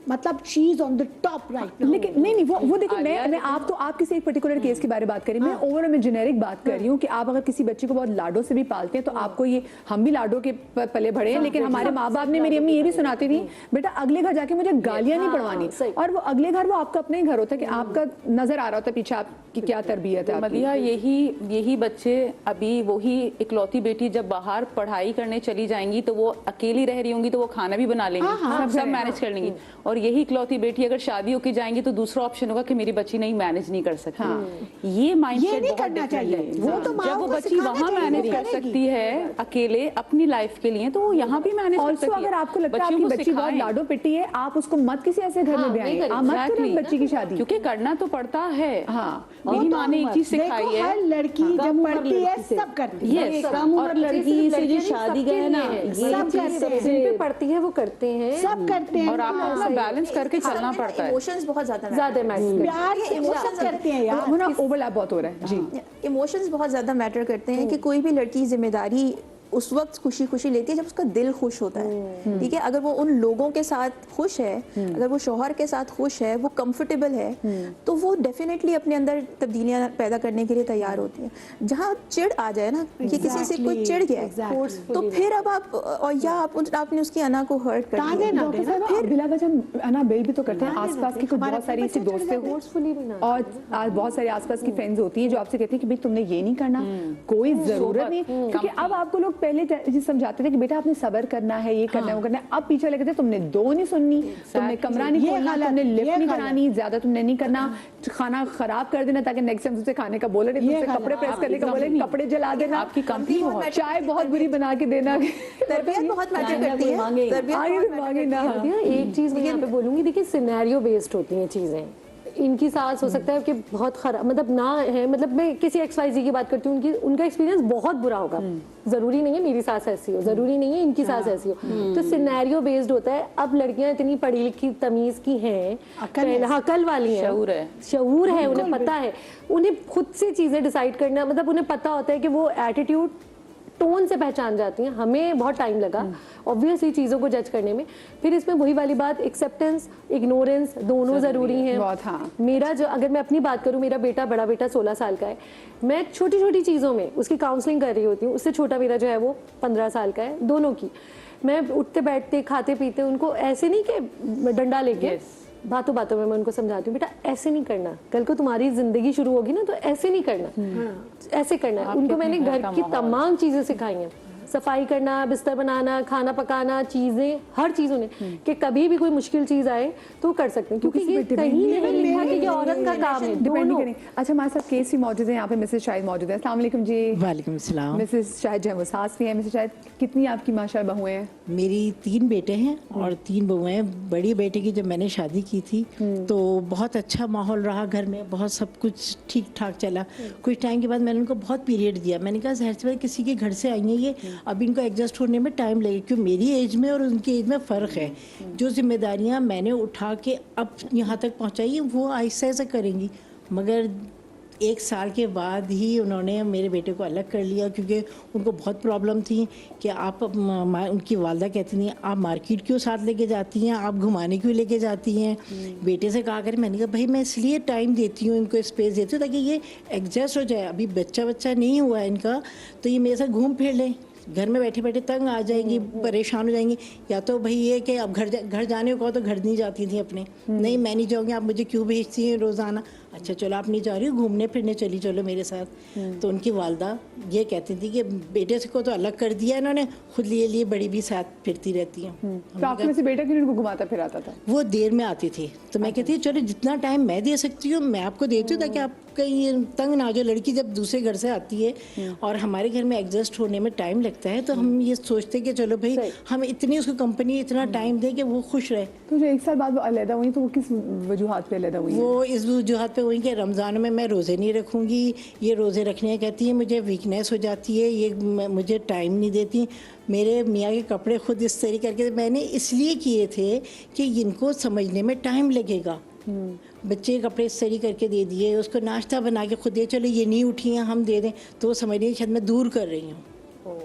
मतलब she is on the top right. लेकिन नहीं वो देखिए मैं आप किसी एक पर्टिकुलर केस के बारे में बात करें, मैं ओवरऑल में जेनेरिक बात कर रही हूँ कि आप अगर किसी बच्चे को बहुत लाडो से भी पालते हैं तो आपको ये, हम भी लाडो के पले बड़े हैं, लेकिन हमारे माँ बाप ने, मेरी अम्मी ये भी सुनाती थी बेटा अगले घर जाके मुझे गालियां नहीं पड़वानी, और वो अगले घर वो आपका अपना ही घर होता है कि आपका नजर आ रहा होता है पीछे आपकी क्या तरबियत है। मदिया यही बच्चे अभी वही इकलौती बेटी जब बाहर पढ़ाई करने चली जाएंगी तो वो अकेली रह रही होंगी तो वो खाना भी बना लेंगी, सब मैनेज कर लेंगी, और यही इकलौती बेटी अगर शादी होके जाएंगी तो दूसरा ऑप्शन होगा कि मेरी बच्ची नहीं मैनेज नहीं कर सकती। ये माइंडसेट बहुत डिफरेंट है। वो तो जब वो बच्ची वहाँ मैनेज कर सकती है अकेले अपनी लाइफ के लिए, तो वो यहाँ भी मैनेज कर सकती है। अगर आपको लगता है आपकी बच्ची बहुत लाडो पिटी है, आप उसको मत किसी ऐसे घर में ब्याएं, आप मत करें बच्ची की शादी, क्योंकि करना तो पड़ता है। हाँ, मेरी माँ ने एक चीज सिखाई है, हर लड़की जब पढ़ती है सब करती है, कम उम्र लड़की से जो शादी गए ना सब पढ़ती है वो करते हैं, सब करते हैं, और आपको अपना बैलेंस करके चलना पड़ता है। इमोशंस बहुत ज्यादा प्यार से इमोशंस करते हैं यार, वो ना ओवरलैप बहुत हो रहा है जी। इमोशंस बहुत ज्यादा मैटर करते हैं कि कोई भी लड़की जिम्मेदारी उस वक्त खुशी खुशी लेती है जब उसका दिल खुश होता है, ठीक है। अगर वो उन लोगों के साथ खुश है, अगर वो शौहर के साथ खुश है, वो कंफर्टेबल है, तो वो डेफिनेटली अपने अंदर तब्दीलियां पैदा करने के लिए तैयार होती है। जहाँ चिढ़ आ जाए ना कि किसी से कोई चिढ़ गया है, तो फिर अब आप और या आपने उसकी अना को हर्ट कर दिया, फिर बिला वजह अना बेल भी तो करते हैं। आसपास की कुछ बहुत सारी ऐसी दोस्तें और बहुत सारी आसपास की फ्रेंड्स होती हैं जो आपसे कहती हैं कि भाई तुमने ये नहीं करना, कोई जरूरत नहीं, क्योंकि अब आपको लोग पहले समझाते थे कि बेटा आपने सब्र करना है, ये करना है, वो करना है। अब पीछे लगे थे तुमने दो नहीं सुननी, तुमने कमरा नहीं खोलना, तुमने लिफ्ट नहीं करानी, ज्यादा तुमने नहीं करना, खाना खराब कर देना ताकि नेक्स्ट टाइम तुझसे खाने का बोले नहीं, तुझसे कपड़े प्रेस करने का बोले, कपड़े जला देना, आपकी कंपनी चाय बहुत बुरी बना के देना, तरबियत बहुत मैटर करती है। एक चीज मैं यहाँ पे बोलूंगी, देखिए सिनेरियो बेस्ड होती हैं चीजें। इनकी सास हो सकता है कि बहुत खराब मतलब ना है, मतलब मैं किसी XYZ की बात करती हूँ, उनका एक्सपीरियंस बहुत बुरा होगा, जरूरी नहीं है मेरी सास ऐसी हो, जरूरी नहीं है इनकी सास ऐसी हो, तो सिनेरियो बेस्ड होता है। अब लड़कियां इतनी पढ़ी लिखी तमीज की हैं, अकल वाली हैं, शऊर है, उन्हें पता है, उन्हें खुद से चीजें डिसाइड करना, मतलब उन्हें पता होता है कि वो एटीट्यूड टोन से पहचान जाती हैं। हमें बहुत टाइम लगा ऑब्वियसली चीज़ों को जज करने में। फिर इसमें वही वाली बात, एक्सेप्टेंस इग्नोरेंस दोनों ज़रूरी हैं। हाँ। मेरा जो, अगर मैं अपनी बात करूँ, मेरा बेटा, बड़ा बेटा 16 साल का है, मैं छोटी छोटी चीज़ों में उसकी काउंसलिंग कर रही होती हूँ। उससे छोटा मेरा जो है वो 15 साल का है, दोनों की। मैं उठते बैठते खाते पीते उनको ऐसे नहीं कि डंडा लेके, बातों बातों में मैं उनको समझाती हूँ, बेटा ऐसे नहीं करना, कल को तुम्हारी जिंदगी शुरू होगी ना तो ऐसे नहीं करना, ऐसे करना है। उनको मैंने घर की तमाम चीजें सिखाई हैं, सफाई करना, बिस्तर बनाना, खाना पकाना, चीजें, हर चीज उन्हें, कि कभी भी कोई मुश्किल चीज आए तो कर सकते हैं, क्योंकि ये कहीं नहीं लिखा कि ये औरत का काम है, दोनों। अच्छा, हमारे साथ केस भी मौजूद है, यहाँ पे मिसेस शाहिद मौजूद है। अस्सलाम वालेकुम जी। वालेकुम सलाम। मिसेस शाहिद जो है वो सास भी है। मिसेस शाहिद, कितनी आपकी माशाल्लाह बहुएं हैं? मेरी 3 बेटे हैं और 3 बहुएं हैं। बड़ी बेटे की जब मैंने शादी की थी तो बहुत अच्छा माहौल रहा घर में, बहुत सब कुछ ठीक ठाक चला। कुछ टाइम के बाद मैंने उनको बहुत पीरियड दिया। मैंने कहा ज़ाहिर सी बात किसी के घर से आई हैं ये, अब इनको एडजस्ट होने में टाइम लगेगा, क्योंकि मेरी एज में और उनकी एज में फ़र्क है। जो जिम्मेदारियां मैंने उठा के अब यहाँ तक पहुँचाई हैं वो आहिस्ता आहिस्ता करेंगी। मगर 1 साल के बाद ही उन्होंने मेरे बेटे को अलग कर लिया, क्योंकि उनको बहुत प्रॉब्लम थी कि आप, उनकी वालदा कहती थी आप मार्केट क्यों साथ लेके जाती हैं, आप घुमाने क्यों लेके जाती हैं। बेटे से कहा करें, मैंने कहा भाई मैं इसलिए टाइम देती हूँ, इनको स्पेस देती हूँ ताकि ये एडजस्ट हो जाए। अभी बच्चा नहीं हुआ है इनका, तो ये मेरे साथ घूम फिर लें। घर में बैठे बैठे तंग आ जाएंगी, परेशान हो जाएंगी। या तो भाई ये कि अब घर जाने को कहो तो घर नहीं जाती थी अपने, नहीं मैं नहीं जाऊँगी, आप मुझे क्यों भेजती हैं रोज़ाना। अच्छा चलो आप नहीं जा रही हो, घूमने फिरने चली चलो मेरे साथ। तो उनकी वालदा ये कहती थी कि बेटे से को तो अलग कर दिया इन्होंने, खुद लिए बड़ी भी साथ फिरती रहती हैं। तो आपके में से बेटा क्यों उनको घुमाता फिराता था? वो देर में आती थी, तो मैं कहती चलो जितना टाइम मैं दे सकती हूँ मैं आपको देती हूँ ताकि आप कहीं तंग ना हो जाए। लड़की जब दूसरे घर से आती है और हमारे घर में एडजस्ट होने में टाइम लगता है, तो हम ये सोचते हैं कि चलो भाई हम इतनी उसको कंपनी, इतना टाइम दें कि वो खुश रहे। तो जो 1 साल बाद वो अलहदा हुई, तो वो किस वजूहात पे अलहदा हुई? वो इस वजूहात पे हुई कि रमज़ान में मैं रोज़े नहीं रखूँगी, ये रोज़े रखने कहती है, मुझे वीकनेस हो जाती है, ये मुझे टाइम नहीं देती। मेरे मियाँ के कपड़े खुद इस तरह करके मैंने इसलिए किए थे कि इनको समझने में टाइम लगेगा। बच्चे कपड़े सही करके दे दिए, उसको नाश्ता बना के खुद दे, चलो ये नहीं उठी हैं हम दे दें, तो वो समझ रही शायद मैं दूर कर रही हूँ।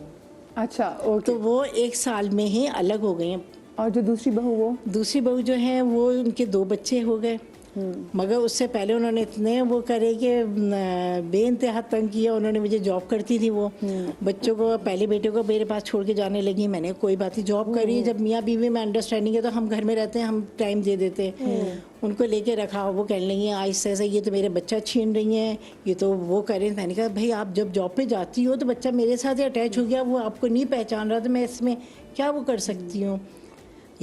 अच्छा, ओके। तो वो 1 साल में ही अलग हो गई हैं। और जो दूसरी बहू जो है वो उनके 2 बच्चे हो गए, मगर उससे पहले उन्होंने इतने वो करे कि बेइंतहा तंग किया। उन्होंने मुझे, जॉब करती थी वो, बच्चों को, पहले बेटे को मेरे पास छोड़ के जाने लगी। मैंने कोई बात नहीं, जॉब करी, जब मियाँ बीवी में अंडरस्टैंडिंग है तो हम घर में रहते हैं, हम टाइम दे देते हैं। उनको लेके रखा, वो कहने लगी आहिस्ता ऐसा, ये तो मेरे बच्चा छीन रही हैं, ये तो वो करें। मैंने कहा भाई आप जब जॉब पे जाती हो तो बच्चा मेरे साथ ही अटैच हो गया, वो आपको नहीं पहचान रहा, तो मैं इसमें क्या वो कर सकती हूँ?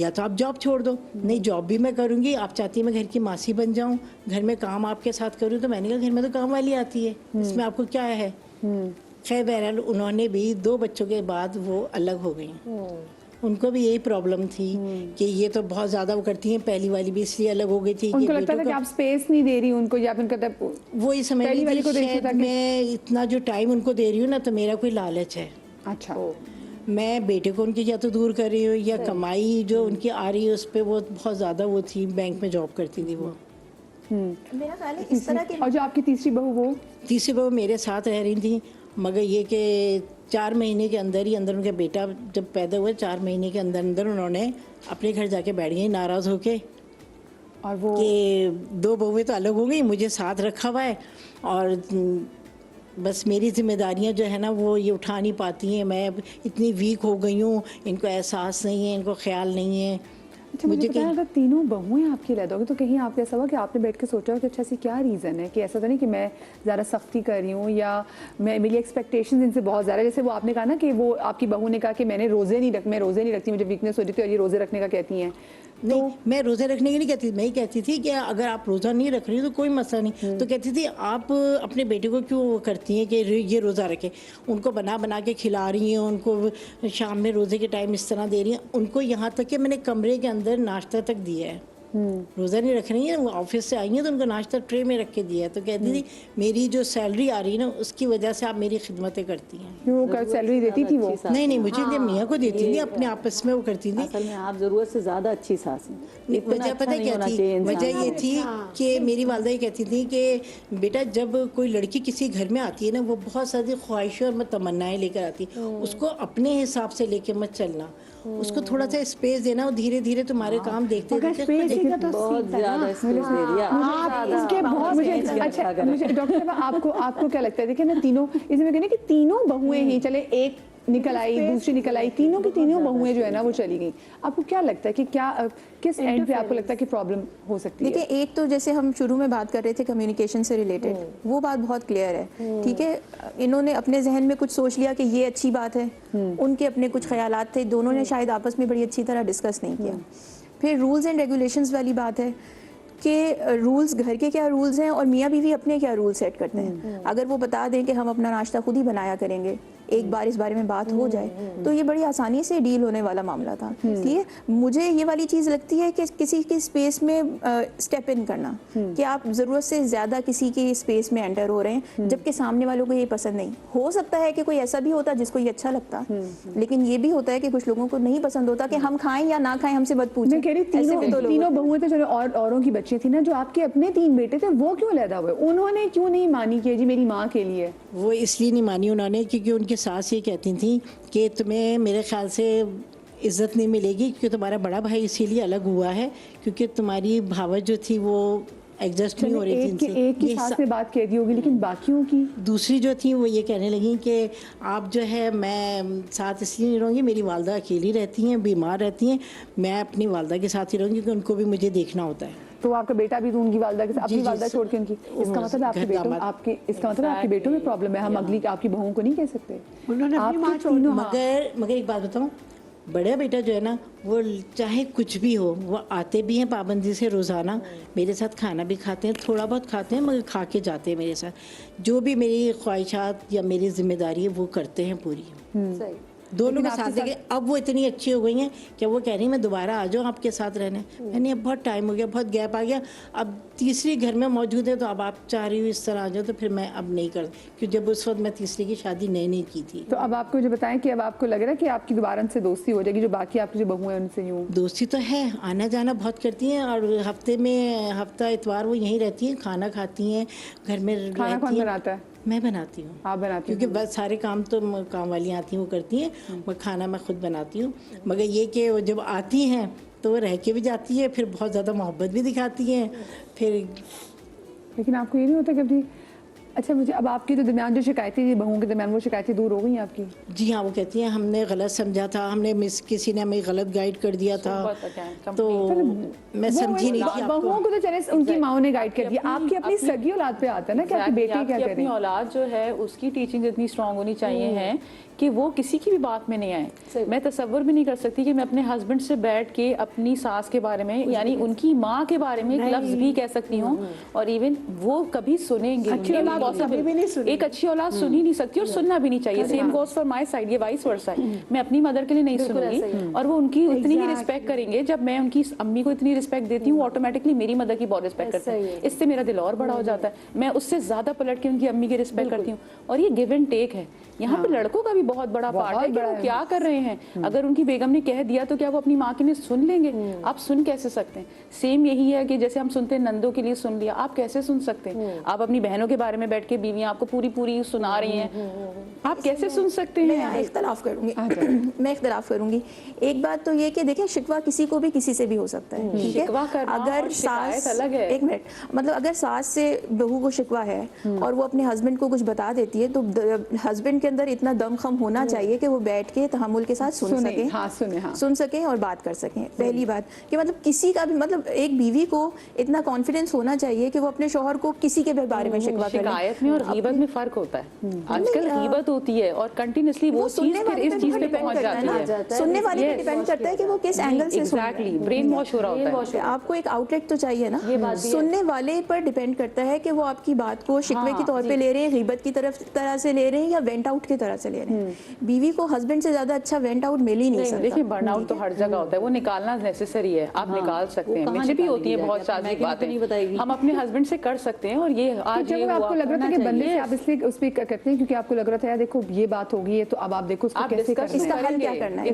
या तो आप जॉब छोड़ दो। नहीं, जॉब भी मैं करूँगी, आप चाहती हैं मैं घर की मासी बन जाऊँ, घर में काम आपके साथ करूँ, तो मैंने कहा घर में तो काम वाली आती है, इसमें आपको क्या है। खैर बहरहाल उन्होंने भी 2 बच्चों के बाद वो अलग हो गई। उनको भी यही प्रॉब्लम थी कि ये तो बहुत ज़्यादा वो करती हैं, पहली वाली भी इसलिए अलग हो गई थी। उनको लगता था कि आप स्पेस नहीं दे रही उनको, या फिर कहता है वो ही समझ रही थी शायद मैं इतना जो टाइम उनको दे रही हूँ ना, तो मेरा कोई लालच है। अच्छा, मैं बेटे को उनकी या तो दूर कर रही हूँ, या कमाई जो उनकी आ रही है उस पर वो बहुत ज़्यादा वो थी, बैंक में जॉब करती थी वो। मेरा ख्याल है इस तरह की। और जो आपकी तीसरी बहू मेरे साथ रह रही थी, मगर ये कि 4 महीने के अंदर ही अंदर उनका बेटा जब पैदा हुआ, 4 महीने के अंदर अंदर उन्होंने अपने घर जाके बैठ गई नाराज़ होके। और वो कि 2 बहुएं तो अलग हो गई, मुझे साथ रखा हुआ है, और बस मेरी जिम्मेदारियां जो है ना वो ये उठा नहीं पाती हैं। मैं इतनी वीक हो गई हूँ, इनको एहसास नहीं है, इनको ख्याल नहीं है। अच्छा, मुझे बताया, अगर तीनों बहुएं आपकी अलग होगी तो कहीं आपको ऐसा हुआ कि आपने बैठ के सोचा कि अच्छा सी क्या रीज़न है, कि ऐसा तो नहीं कि मैं ज़्यादा सख्ती कर रही हूँ, या मेरी एक्सपेक्टेशंस इनसे बहुत ज़्यादा, जैसे वो आपने कहा ना कि वो आपकी बहू ने कहा कि मैं रोज़े नहीं रखती, मुझे वीकनेस हो रही थी, और ये रोज़े रखने का कहती हैं। नहीं, मैं रोज़ा रखने की नहीं कहती, मैं ही कहती थी कि अगर आप रोज़ा नहीं रख रही हो तो कोई मसला नहीं। तो कहती थी आप अपने बेटे को क्यों करती हैं कि ये रोज़ा रखे, उनको बना बना के खिला रही हैं, उनको शाम में रोज़े के टाइम इस तरह दे रही हैं, उनको यहाँ तक कि मैंने कमरे के अंदर नाश्ता तक दिया है। रोज़ा नहीं रख रही है, वो ऑफिस से आई हैं तो उनको नाश्ता ट्रे में रख के दिया है। तो कहती थी मेरी जो सैलरी आ रही है ना उसकी वजह से आप मेरी खिदमतें करती हैं। वो सैलरी देती थी वो? नहीं, मुझे मियाँ को देती थी, अपने आपस में वो करती थी। असल में आप ज़रूरत से ज़्यादा अच्छी सास हैं। वजह पता क्या थी? वजह ये थी कि मेरी वालदा ये कहती थी कि बेटा जब कोई लड़की किसी घर में आती है ना, वो बहुत सारी ख्वाहिशें और तमन्नाएं लेकर आती है, उसको अपने हिसाब से लेके मत चलना, उसको थोड़ा सा स्पेस देना, और धीरे धीरे तुम्हारे काम देखते देखते बहुत ज़्यादा स्पेस दे दिया। अच्छा, मुझे डॉक्टर साहब आपको क्या लगता है, देखिए ना, तीनों इसमें कहने कि तीनों बहुएं ही, चले एक निकल आई, दूसरी निकल आई, तीनों की तीनों बहुएं जो है ना वो चली गई। आपको क्या लगता है कि क्या किस एंड पे आपको लगता है कि प्रॉब्लम हो सकती है? देखिए, एक तो जैसे हम शुरू में बात कर रहे थे कम्युनिकेशन से रिलेटेड, वो बात बहुत क्लियर है। ठीक है, इन्होंने अपने जहन में कुछ सोच लिया कि ये अच्छी बात है, उनके अपने कुछ ख्यालात थे, दोनों ने शायद आपस में बड़ी अच्छी तरह डिस्कस नहीं किया। फिर रूल्स एंड रेगुलेशंस वाली बात है कि रूल्स, घर के क्या रूल्स हैं और मियाँ बीवी अपने क्या रूल सेट करते हैं। अगर वो बता दें कि हम अपना नाश्ता खुद ही बनाया करेंगे, एक बार इस बारे में बात हो जाए, तो ये बड़ी आसानी से डील होने वाला मामला था। इसलिए मुझे ये वाली चीज़ लगती है कि किसी की स्पेस में स्टेप इन करना, कि आप ज़रूरत से ज़्यादा किसी की स्पेस में एंटर हो रहे हैं, जबकि सामने वालों को ये पसंद नहीं। हो सकता है कि कोई ऐसा भी होता जिसको ये अच्छा लगता, लेकिन ये भी होता है कि कुछ लोगों को नहीं पसंद होता कि हम खाएं या ना खाएं, हमसे मत पूछें। तीनों बहुएं थे, चलो औरों की बच्ची थी ना, जो आपके अपने 3 बेटे थे, वो क्यों अलहदा हुए? उन्होंने क्यों नहीं मानी कि जी मेरी माँ के लिए? वो इसलिए नहीं मानी उन्होंने क्योंकि उनकी सास ये कहती थी कि तुम्हें मेरे ख्याल से इज्जत नहीं मिलेगी क्योंकि तुम्हारा बड़ा भाई इसीलिए अलग हुआ है क्योंकि तुम्हारी भावत जो थी वो एडजस्ट नहीं हो रही थी। एक की सास से बात कह दी होगी, लेकिन बाकियों की? दूसरी जो थी वो ये कहने लगी कि आप जो है, मैं साथ इसलिए नहीं रहूँगी, मेरी वालदा अकेली रहती हैं, बीमार रहती हैं, मैं अपनी वालदा के साथ ही रहूँगी क्योंकि उनको भी मुझे देखना होता है। तो आपका बेटा भी तो उनकी वालदा के साथ, अपनी वालदा छोड़ के उनकी, इसका मतलब आपके बेटों में प्रॉब्लम है। हम अगली आपकी बहुओं को नहीं कह सकते। मगर एक बात बताऊं, बड़ा बेटा जो है ना वो चाहे कुछ भी हो वो आते भी हैं पाबंदी से रोज़ाना, मेरे साथ खाना भी खाते हैं, थोड़ा बहुत खाते हैं मगर खा के जाते हैं मेरे साथ। जो भी मेरी ख्वाहिशात या मेरी जिम्मेदारी है वो करते हैं पूरी। सही। दोनों के साथ देखे अब वो इतनी अच्छी हो गई हैं कि वो कह रही मैं दोबारा आ जाऊँ आपके साथ रहने। मैंने अब बहुत टाइम हो गया, बहुत गैप आ गया, अब तीसरी घर में मौजूद है तो अब आप चाह रही हो इस तरह आ जाओ, तो फिर मैं अब नहीं कर, क्योंकि जब उस वक्त मैं तीसरी की शादी नई की थी। तो अब आपको जो बताएं कि अब आपको लग रहा है कि आपकी दोबारा उनसे दोस्ती हो जाएगी, जो बाकी आपकी जो बहू है उनसे यूँ? दोस्ती तो है, आना जाना बहुत करती हैं और हफ्ते में हफ्ता इतवार वो यहीं रहती हैं, खाना खाती हैं, घर में खाना कौन बनाता है? मैं बनाती हूँ। आप बनाती हैं? क्योंकि बस सारे काम तो काम वाली आती हैं वो करती हैं, मैं खाना मैं खुद बनाती हूँ। मगर ये कि वो जब आती हैं तो वो रह के भी जाती है, फिर बहुत ज़्यादा मोहब्बत भी दिखाती हैं फिर। लेकिन आपको ये नहीं होता कभी अच्छा मुझे अब आपकी तो दरमियान जो शिकायतें थी बहूओं के दरमियान वो शिकायतें दूर हो गई हैं आपकी? जी हाँ, वो कहती हैं हमने गलत समझा था, हमने किसी ने हमें गलत गाइड कर दिया था, तो मैं समझी नहीं थी। बहूओं को तो चले उनकी माओ ने गाइड कर दिया, आपकी अपनी सगी औलाद पे आता है ना कि आपकी बेटी क्या करे। औलाद जो है उसकी टीचिंग इतनी स्ट्रांग होनी चाहिए है कि वो किसी की भी बात में नहीं आए। मैं तसव्वुर भी नहीं कर सकती कि मैं अपने हस्बैंड से बैठ के अपनी सास के बारे में यानी उनकी माँ के बारे में एक लफ्ज भी कह सकती हूँ, और इवन वो कभी सुनेंगे एक अच्छी औलाद सुन ही नहीं सकती और सुनना भी नहीं चाहिए। Same goes for my side, ये वाइस वर्सा है। मैं अपनी मदर के लिए नहीं सुनूंगी और वो उनकी उतनी ही रिस्पेक्ट करेंगे। जब मैं उनकी अम्मी को इतनी रिस्पेक्ट देती हूँ ऑटोमेटिकली मेरी मदर की बहुत रिस्पेक्ट करते हैं, इससे मेरा दिल और बड़ा हो जाता है। मैं उससे ज्यादा पलट के उनकी अम्मी की रिस्पेक्ट करती हूँ और ये गिव एंड टेक है। यहाँ पे लड़कों का भी बहुत बड़ा पार्ट है कि वो क्या कर रहे हैं। अगर उनकी बेगम ने कह दिया तो क्या वो अपनी माँ के लिए सुन लेंगे? आप सुन कैसे सकते हैं? सेम यही है कि जैसे हम सुनते हैं नंदों के लिए सुन लिया, आप कैसे सुन सकते हैं? आप अपनी बहनों के बारे में बैठ के बीवियां आपको पूरी पूरी सुना रही हैं, आप कैसे सुन सकते हैं? मैं इख्तलाफ करूंगी मैं इख्तलाफ करूंगी। एक बात तो ये कि देखिए शिकवा किसी को भी किसी से भी हो सकता है, ठीक है? अगर सास अलग है, एक मिनट, मतलब अगर सास से बहू को शिकवा है और वो अपने हस्बैंड को कुछ बता देती है तो हस्बैंड के अंदर इतना दमखम होना चाहिए कि वो बैठ के तहम्मुल के साथ सुन सके और बात कर सके। पहली बात कि मतलब किसी का भी मतलब एक बीवी को इतना कॉन्फिडेंस होना चाहिए कि वो अपने शौहर को किसी के भी बारे में शिकवा करे। शिकायत में और गीबत में फर्क होता है। आजकल गीबत होती है और कंटिन्यूअसली वो चीज फिर इस चीज पे पहुंच जाती है। सुनने वाले पे डिपेंड करता है कि वो किस एंगल से सुन रहा है। एग्जैक्टली, ब्रेन वॉश हो रहा होता है। आपको एक आउटलेट तो चाहिए ना। सुनने वाले पर डिपेंड करता है कि वो आपकी बात को शिकवे के तौर पे ले रहे हैं, गीबत की तरह से ले रहे हैं या वेंट आउट की तरह से ले रहे हैं। बीवी को हस्बैंड से ज्यादा अच्छा वेंट आउट मिल ही नहीं सकता। देखिए बर्नआउट तो हर जगह होता है, वो निकालना नेसेसरी है, आप निकाल सकते हैं। मुझे भी होती है बहुत सारी बातें हम अपने हस्बैंड से कर सकते हैं। और ये आज जब आपको लग रहा था कि बंदे से आप इसलिए उस पे करते हैं क्योंकि आपको लग रहा था यार देखो ये बात हो गई है तो अब आप देखो उसको कैसे करना है, इसका हल क्या करना है,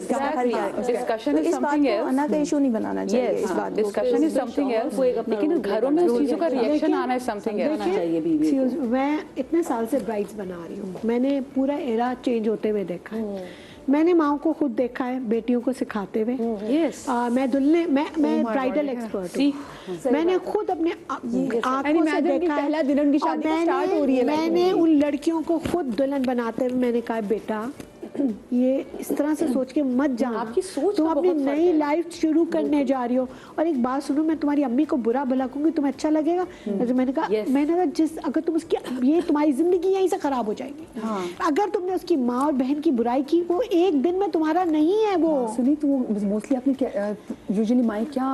डिस्कशन इज समथिंग एल्स। आना का इशू नहीं बनाना चाहिए इस बात। डिस्कशन इज समथिंग एल्स, लेकिन घरों में उस चीजों का रिएक्शन आना है समथिंग एल्स चाहिए बीवी को। मैं इतने साल से ब्राइड्स बना रही हूँ, मैंने पूरा एरा चेंज होते हुए देखा है। मैंने माँ को खुद देखा है बेटियों को सिखाते हुए। मैं दुल्हने मैं ब्राइडल एक्सपर्ट हूँ। मैंने खुद अपने आंखों से देखा है। पहला दिन उनकी शादी स्टार्ट हो रही है, मैंने उन लड़कियों को खुद दुल्हन बनाते हुए मैंने कहा बेटा ये इस तरह से सोच के मत जाना, आपकी सोच तुम अपनी नई लाइफ शुरू करने जा रही हो। और एक बात सुनो, मैं तुम्हारी अम्मी को बुरा भला कहूंगी, तुम्हें अच्छा लगेगा? तो मैंने कहा जिस अगर तुम उसकी ये तुम्हारी जिंदगी यहीं से खराब हो जाएगी। अगर तुमने उसकी माँ और बहन की बुराई की वो एक दिन में तुम्हारा नहीं है। वो सुनी तो मोस्टली आपने यूजुअली माएँ क्या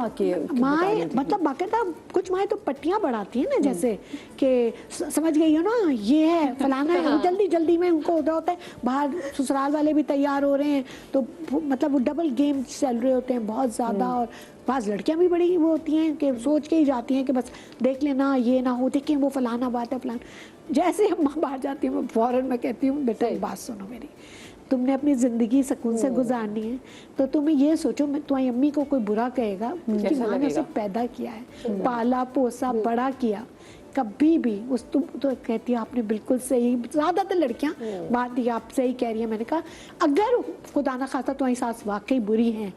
माएँ मतलब बाकायदा कुछ माएँ तो पट्टियां बढ़ाती है ना, जैसे कि समझ गई हो ना ये है फलाना है, जल्दी जल्दी में उनको होता है। बाहर ससुराल वाले भी तैयार हो रहे हैं तो मतलब वो डबल गेम चल रहे होते हैं बहुत ज़्यादा। और पास लड़कियां भी बड़ी वो होती हैं कि सोच के ही जाती हैं कि बस देख लेना ये ना हो, देखें वो फलाना बात है फलाना। जैसे हम बाहर जाती हूँ फौरन मैं कहती हूँ बेटा एक बात सुनो मेरी, तुमने अपनी ज़िंदगी सुकून से गुजारनी है तो तुम्हें ये सोचो तुम्हारी अम्मी को कोई बुरा कहेगा, उसकी माँ ने उसे पैदा किया है, पाला पोसा बड़ा किया, कभी भी उस तुम तो कहती है आपने बिल्कुल सही, ज़्यादातर लड़कियां बात ये आप सही कह रही है। मैंने कहा अगर खुदा ना खास्ता तुम्हारी सास वाकई बुरी है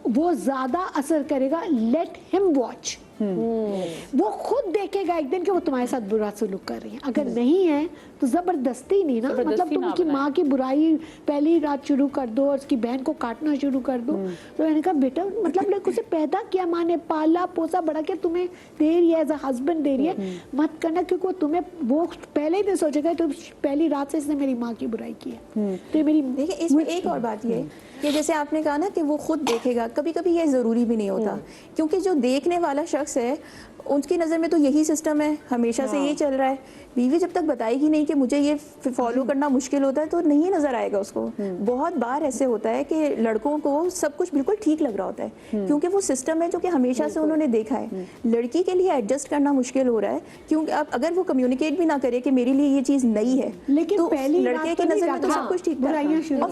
वो ज़्यादा असर करेगा, लेट हिम वॉच। वो खुद देखेगा एक दिन कि वो तुम्हारे साथ बुरा सलूक कर रही है। अगर नहीं है तो जबरदस्ती नहीं ना, मतलब जबरदस्ती तुम ना उसकी बनाएं। माँ की बुराई पहली रात शुरू कर दो और उसकी बहन को काटना शुरू कर दो। तो मैंने कहा बेटा मतलब लाइक उसे पैदा किया माँ ने, पाला पोसा बड़ा किया, तुम्हें दे रही है एज अ हस्बैंड दे रही है, मत करना क्योंकि वो तुम्हें वो पहले ही नहीं सोचेगा तो पहली रात से इसने मेरी माँ की बुराई की है। तो ये मेरी देखिए इसमें एक और बात ये कि जैसे आपने कहा ना कि वो खुद देखेगा, कभी कभी ये ज़रूरी भी नहीं होता, क्योंकि जो देखने वाला शख्स है उनकी नज़र में तो यही सिस्टम है, हमेशा से ये चल रहा है। बीवी जब तक बताएगी नहीं कि मुझे ये फॉलो करना मुश्किल होता है तो नहीं नज़र आएगा उसको। बहुत बार ऐसे होता है कि लड़कों को सब कुछ बिल्कुल ठीक लग रहा होता है, क्योंकि वो सिस्टम है जो कि हमेशा से उन्होंने देखा है। लड़की के लिए एडजस्ट करना मुश्किल हो रहा है, क्योंकि अब अगर वो कम्युनिकेट भी ना करे कि मेरे लिए ये चीज़ नई है, लेकिन तो पहली लड़के की नज़र में तो सब कुछ ठीक था।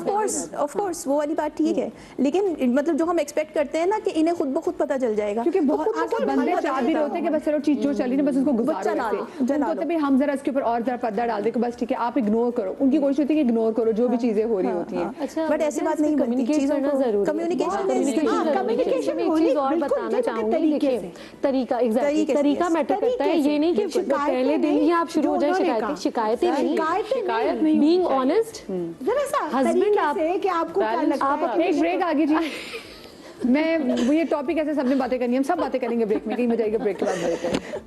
ऑफ कोर्स वो वाली बात ठीक है, लेकिन मतलब जो हम एक्सपेक्ट करते हैं ना कि इन्हें खुद ब खुद पता चल जाएगा, क्योंकि बहुत आजकल बंदे चाह भी होते हैं कि बस चलो चीज जो चली ना बस उसको गुजारो ऐसे। उनको तो भाई हम जरा इसके ऊपर और जरा पर्दा डाल दे कि बस ठीक है आप इग्नोर करो, उनकी कोशिश होती है कि इग्नोर करो जो भी चीजें हो रही होती हैं। अच्छा बट ऐसी बात नहीं बनती, कम्युनिकेट चीज़ों करना को जरूरी कम्युनिकेशन एक चीज और बताना चाहूंगी, देखिए तरीका एग्जैक्टली तरीका मैटर करता है। ये नहीं कि पहले दिन ही आप शुरू हो जाए शिकायतें नहीं, बीइंग ऑनेस्ट। हस्बैंड आप कि आपको क्या लगता है? एक ब्रेक आगे जी। मैं वो ये टॉपिक ऐसे सबने बातें करनी है, हम सब बातें करेंगे ब्रेक में, कहीं मजा आएगा ब्रेक के बाद मिलते हैं।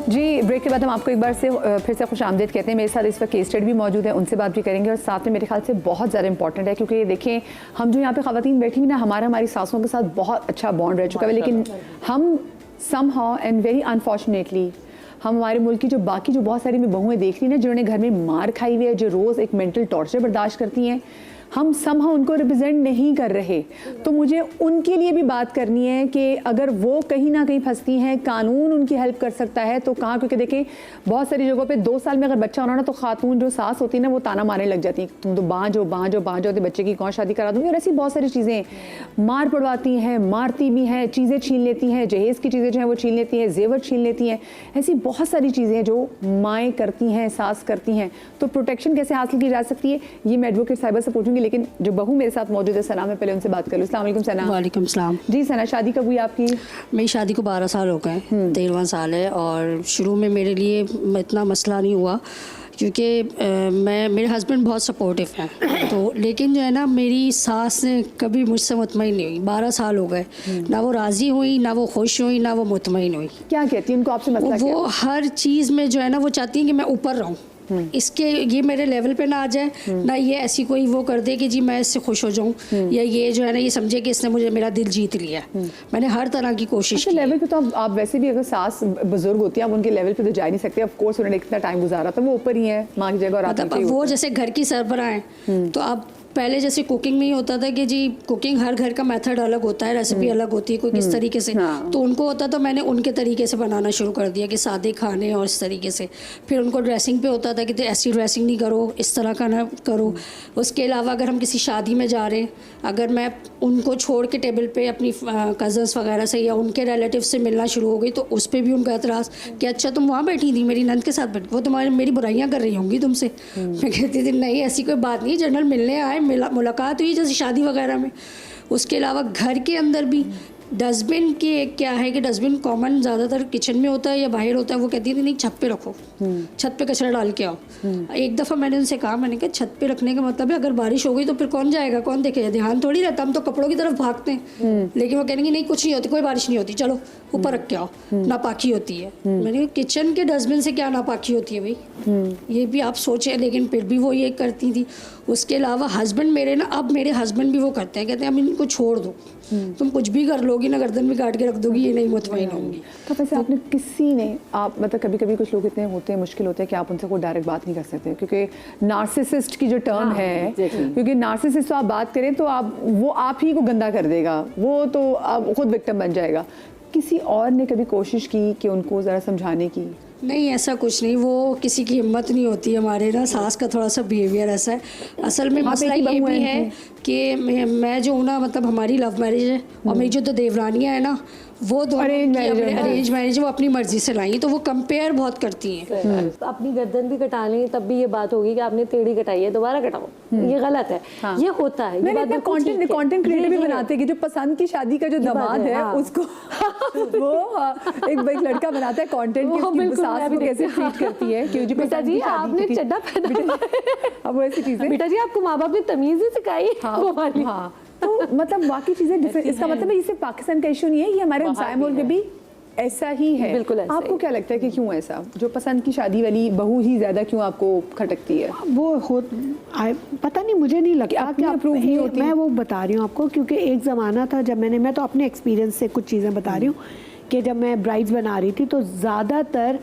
जी ब्रेक के बाद हम आपको एक बार से फिर से खुश आमदीद कहते हैं। मेरे साथ इस वक्त केस स्टडी भी मौजूद है, उनसे बात भी करेंगे और साथ में मेरे ख्याल से बहुत ज़्यादा इंपॉर्टेंट है, क्योंकि देखें हम जो यहाँ पे ख़वातीन बैठी हुई ना, हमारी सासों के साथ बहुत अच्छा बॉन्ड रह चुका है, लेकिन हम समहाउ एंड वेरी अनफॉर्चुनेटली हम हमारे मुल्क की जो बाकी जो बहुत सारी मैं बहुएं देख रही ना, जिन्होंने घर में मार खाई हुई है, जो रोज़ एक मेंटल टॉर्चर बर्दाश्त करती हैं, हम समहाउ उनको रिप्रेजेंट नहीं कर रहे। तो मुझे उनके लिए भी बात करनी है कि अगर वो कहीं ना कहीं फंसती हैं, कानून उनकी हेल्प कर सकता है तो कहाँ, क्योंकि देखें बहुत सारी जगहों पे 2 साल में अगर बच्चा होना ना तो खातून जो सास होती है ना वो ताना मारने लग जाती है, तुम तो बाँझ हो तो बच्चे की कौन शादी करा दूँगी, और ऐसी बहुत सारी चीज़ें मार पड़वाती हैं, मारती भी हैं, चीज़ें छीन लेती हैं, जहेज़ की चीज़ें जो हैं वो छीन लेती हैं, जेवर छीन लेती हैं, ऐसी बहुत सारी चीज़ें जो माएँ करती हैं, सास करती हैं। तो प्रोटेक्शन कैसे हासिल की जा सकती है ये मैं एडवोकेट साहिबा से पूछूंगी, लेकिन जो बहू मेरे साथ मौजूद है सना, मैं पहले उनसे बात करूँ। अस्सलाम वालेकुम सना। वालेकुम सलाम। जी सना, शादी कब हुई आपकी? मेरी शादी को 12 साल हो गए, 13वां साल है, और शुरू में मेरे लिए इतना मसला नहीं हुआ क्योंकि मेरे हस्बैंड बहुत सपोर्टिव हैं, तो लेकिन जो है ना मेरी सास ने कभी मुझसे मुतमईन नहीं हुई। 12 साल हो गए, ना वो राज़ी हुई, ना वो खुश हुई, ना वो मुतमईन हुई। क्या कहती है उनको आपसे मसला? वो हर चीज़ में जो है ना वो चाहती हैं कि मैं ऊपर रहूँ, इसके ये मेरे लेवल पे ना आ जाए, ना ये ऐसी कोई वो कर दे कि जी मैं इससे खुश हो जाऊं, या ये जो है ना ये समझे कि इसने मुझे मेरा दिल जीत लिया। मैंने हर तरह की कोशिश की। लेवल पे तो आप वैसे भी अगर सास बुजुर्ग होती है आप उनके लेवल पे तो जा नहीं सकते, ऑफ कोर्स उन्होंने इतना टाइम गुजारा तो वो ऊपर ही है माँ की जगह, और मतलब वो जैसे घर की सरबराह हैं, तो अब पहले जैसे कुकिंग में ही होता था कि जी कुकिंग हर घर का मेथड अलग होता है, रेसिपी अलग होती है, कोई किस तरीके से, तो उनको होता तो मैंने उनके तरीके से बनाना शुरू कर दिया कि सादे खाने और इस तरीके से। फिर उनको ड्रेसिंग पे होता था कि ऐसी ड्रेसिंग नहीं करो, इस तरह का ना करो। उसके अलावा अगर हम किसी शादी में जा रहे हैं, अगर मैं उनको छोड़ के टेबल पे अपनी कज़न्स वगैरह से या उनके रिलेटिव से मिलना शुरू हो गई तो उस पर भी उनका एतराज़ कि अच्छा तुम वहाँ बैठी थी मेरी नंद के साथ बैठी, वो तुम्हारी मेरी बुराइयाँ कर रही होंगी तुमसे। मैं कहती थी नहीं ऐसी कोई बात नहीं, जनरल मिलने आए, मुलाकात हुई जैसे शादी वगैरह में। उसके अलावा घर के अंदर भी डस्टबिन के क्या है कि डस्टबिन कॉमन ज़्यादातर किचन में होता है या बाहर होता है, वो कहती थी नहीं छत पे रखो, छत पे कचरा डाल के आओ। एक दफ़ा मैंने उनसे कहा, मैंने कहा छत पे रखने का मतलब है अगर बारिश हो गई तो फिर कौन जाएगा, कौन देखेगा, ध्यान थोड़ी रहता, हम तो कपड़ों की तरफ भागते हैं। लेकिन वो कहेंगे नहीं कुछ नहीं होती, कोई बारिश नहीं होती, चलो ऊपर रख के आओ, नापाकी होती है। मैंने कहा किचन के डस्टबिन से क्या नापाकी होती है भाई, ये भी आप सोचें, लेकिन फिर भी वो ये करती थी। उसके अलावा हस्बैंड मेरे ना, अब मेरे हस्बैंड भी वो करते हैं, कहते हैं अब इनको छोड़ दो, तुम कुछ भी कर लोगी ना, गर्दन भी काट के रख दोगी, ये नहीं मुतमईन होंगी। तो वैसे आपने किसी ने आप मतलब कभी कभी कुछ लोग इतने होते हैं, मुश्किल होते हैं कि आप उनसे कोई डायरेक्ट बात नहीं कर सकते, क्योंकि नार्सिसिस्ट की जो टर्म है, क्योंकि नार्सिसिस्ट तो आप बात करें तो आप ही को गंदा कर देगा, वो तो आप खुद विक्टिम बन जाएगा। किसी और ने कभी कोशिश की कि उनको ज़रा समझाने की? नहीं ऐसा कुछ नहीं, वो किसी की हिम्मत नहीं होती। हमारे ना सास का थोड़ा सा बिहेवियर ऐसा है। असल में मसला ये भी है कि मैं जो हूँ ना, मतलब हमारी लव मैरिज है और मेरी जो तो देवरानियाँ है ना वो दोनों Arrange marriage है। अरेंज मैरिज वो अपनी मर्जी से लाई, तो वो कंपेयर बहुत करती हैं। अपनी गर्दन भी कटा लें तब भी ये बात होगी कि आपने टेढ़ी कटाई है, दोबारा कटाओ, ये गलत है। ये होता है, ये बात बिल्कुल ठीक है। कंटेंट क्रिएटर भी बनाते हैं कि जो पसंद की शादी का जो दामाद है हाँ। उसको वो एक लड़का बनाता है कंटेंट की उसकी सास को कैसे ट्रीट करती है कि जो बेटा पसंद जी की शादी आपने की थी। चड्डा पहना, अब वो ऐसी चीजें बेटा जी आपको माँ बाप ने तमीज ही सिखाई, वो वाली। हाँ, तो मतलब वाकई चीजें डिफरेंट। इसका मतलब है ये सिर्फ पाकिस्तान का इशू नहीं है, ये हमारे इंसान मुल्क में भी ऐसा ही है। बिल्कुल ऐसा आपको क्या लगता है कि क्यों ऐसा, जो पसंद की शादी वाली बहू ही ज्यादा क्यों आपको खटकती है? पता नहीं, मुझे नहीं लगता अपनी कि approve नहीं होती। मैं वो बता रही हूँ आपको, क्योंकि एक ज़माना था जब मैं तो अपने एक्सपीरियंस से कुछ चीज़ें बता रही हूँ कि जब मैं ब्राइड्स बना रही थी तो ज़्यादातर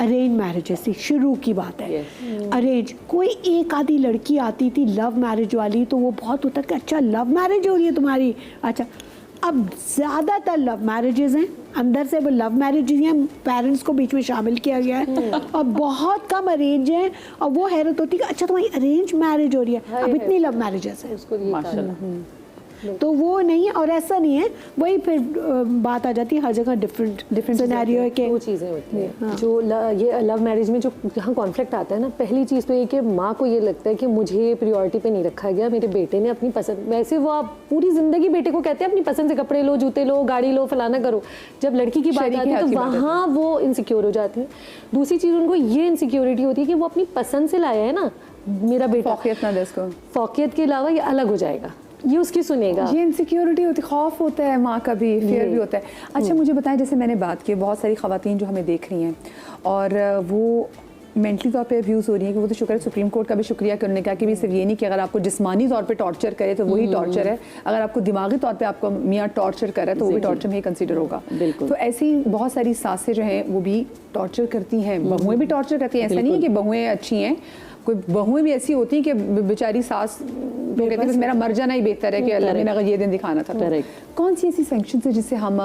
अरेंज मैरिजेस थी। शुरू की बात है अरेंज, कोई एक आधी लड़की आती थी लव मैरिज वाली, तो वो बहुत होता कि अच्छा लव मैरिज हो रही है तुम्हारी, अच्छा। अब ज़्यादातर लव मैरिजेस हैं, अंदर से वो लव मैरिजेस हैं, पेरेंट्स को बीच में शामिल किया गया है, और बहुत कम अरेंज हैं। और वो हैरत होती है कि अच्छा तुम्हारी अरेंज मैरिज हो रही है, अब इतनी लव मैरिजेस हैं। माशाल्लाह। तो वो नहीं है, और ऐसा नहीं है, वही फिर बात आ जाती है हर जगह डिफरेंट सिनेरियो है कि दो चीज़ें होती हैं। जो ये लव मैरिज में जो जहाँ कॉन्फ्लिक्ट आता है ना, पहली चीज़ तो ये कि माँ को ये लगता है कि मुझे प्रायोरिटी पे नहीं रखा गया, मेरे बेटे ने अपनी पसंद, वैसे वो आप पूरी ज़िंदगी बेटे को कहते हैं अपनी पसंद से कपड़े लो, जूते लो, गाड़ी लो, फलाना करो। जब लड़की की बात आती है तो वहाँ वो इनसिक्योर हो जाती है। दूसरी चीज़ उनको ये इनसिक्योरिटी होती है कि वो अपनी पसंद से लाया है ना मेरा बेटा, फौकियत के अलावा ये अलग हो जाएगा, ये उसकी सुनेगा। ये इनसिक्योरिटी होती, खौफ होता है माँ का भी, फियर भी होता है। अच्छा मुझे बताएं, जैसे मैंने बात की बहुत सारी ख़वातीन जो हमें देख रही हैं और वो मेंटली तौर पे अब्यूज़ हो रही है, कि वो तो शुक्र है सुप्रीम कोर्ट का भी शुक्रिया कि उन्होंने कहा कि भी सिर्फ ये नहीं कि अगर आपको जिस्मानी तौर पे टॉर्चर करे तो वही टॉर्चर है, अगर आपको दिमागी तौर पे आपको मियाँ टॉर्चर कर रहा है तो वो भी टॉर्चर में ही कंसिडर होगा। बिल्कुल। तो ऐसी बहुत सारी सासें जो हैं वो भी टॉर्चर करती हैं, बहुएं भी टॉर्चर करती हैं। ऐसा नहीं है कि बहुएं अच्छी हैं, कोई बहुएं भी ऐसी होती हैं कि बेचारी सास वो कहती है बस मेरा मर जाना ही बेहतर है कि अल्लाह ने अगर ये दिन दिखाना था। कौन सी ऐसी सेक्शन है जिससे हम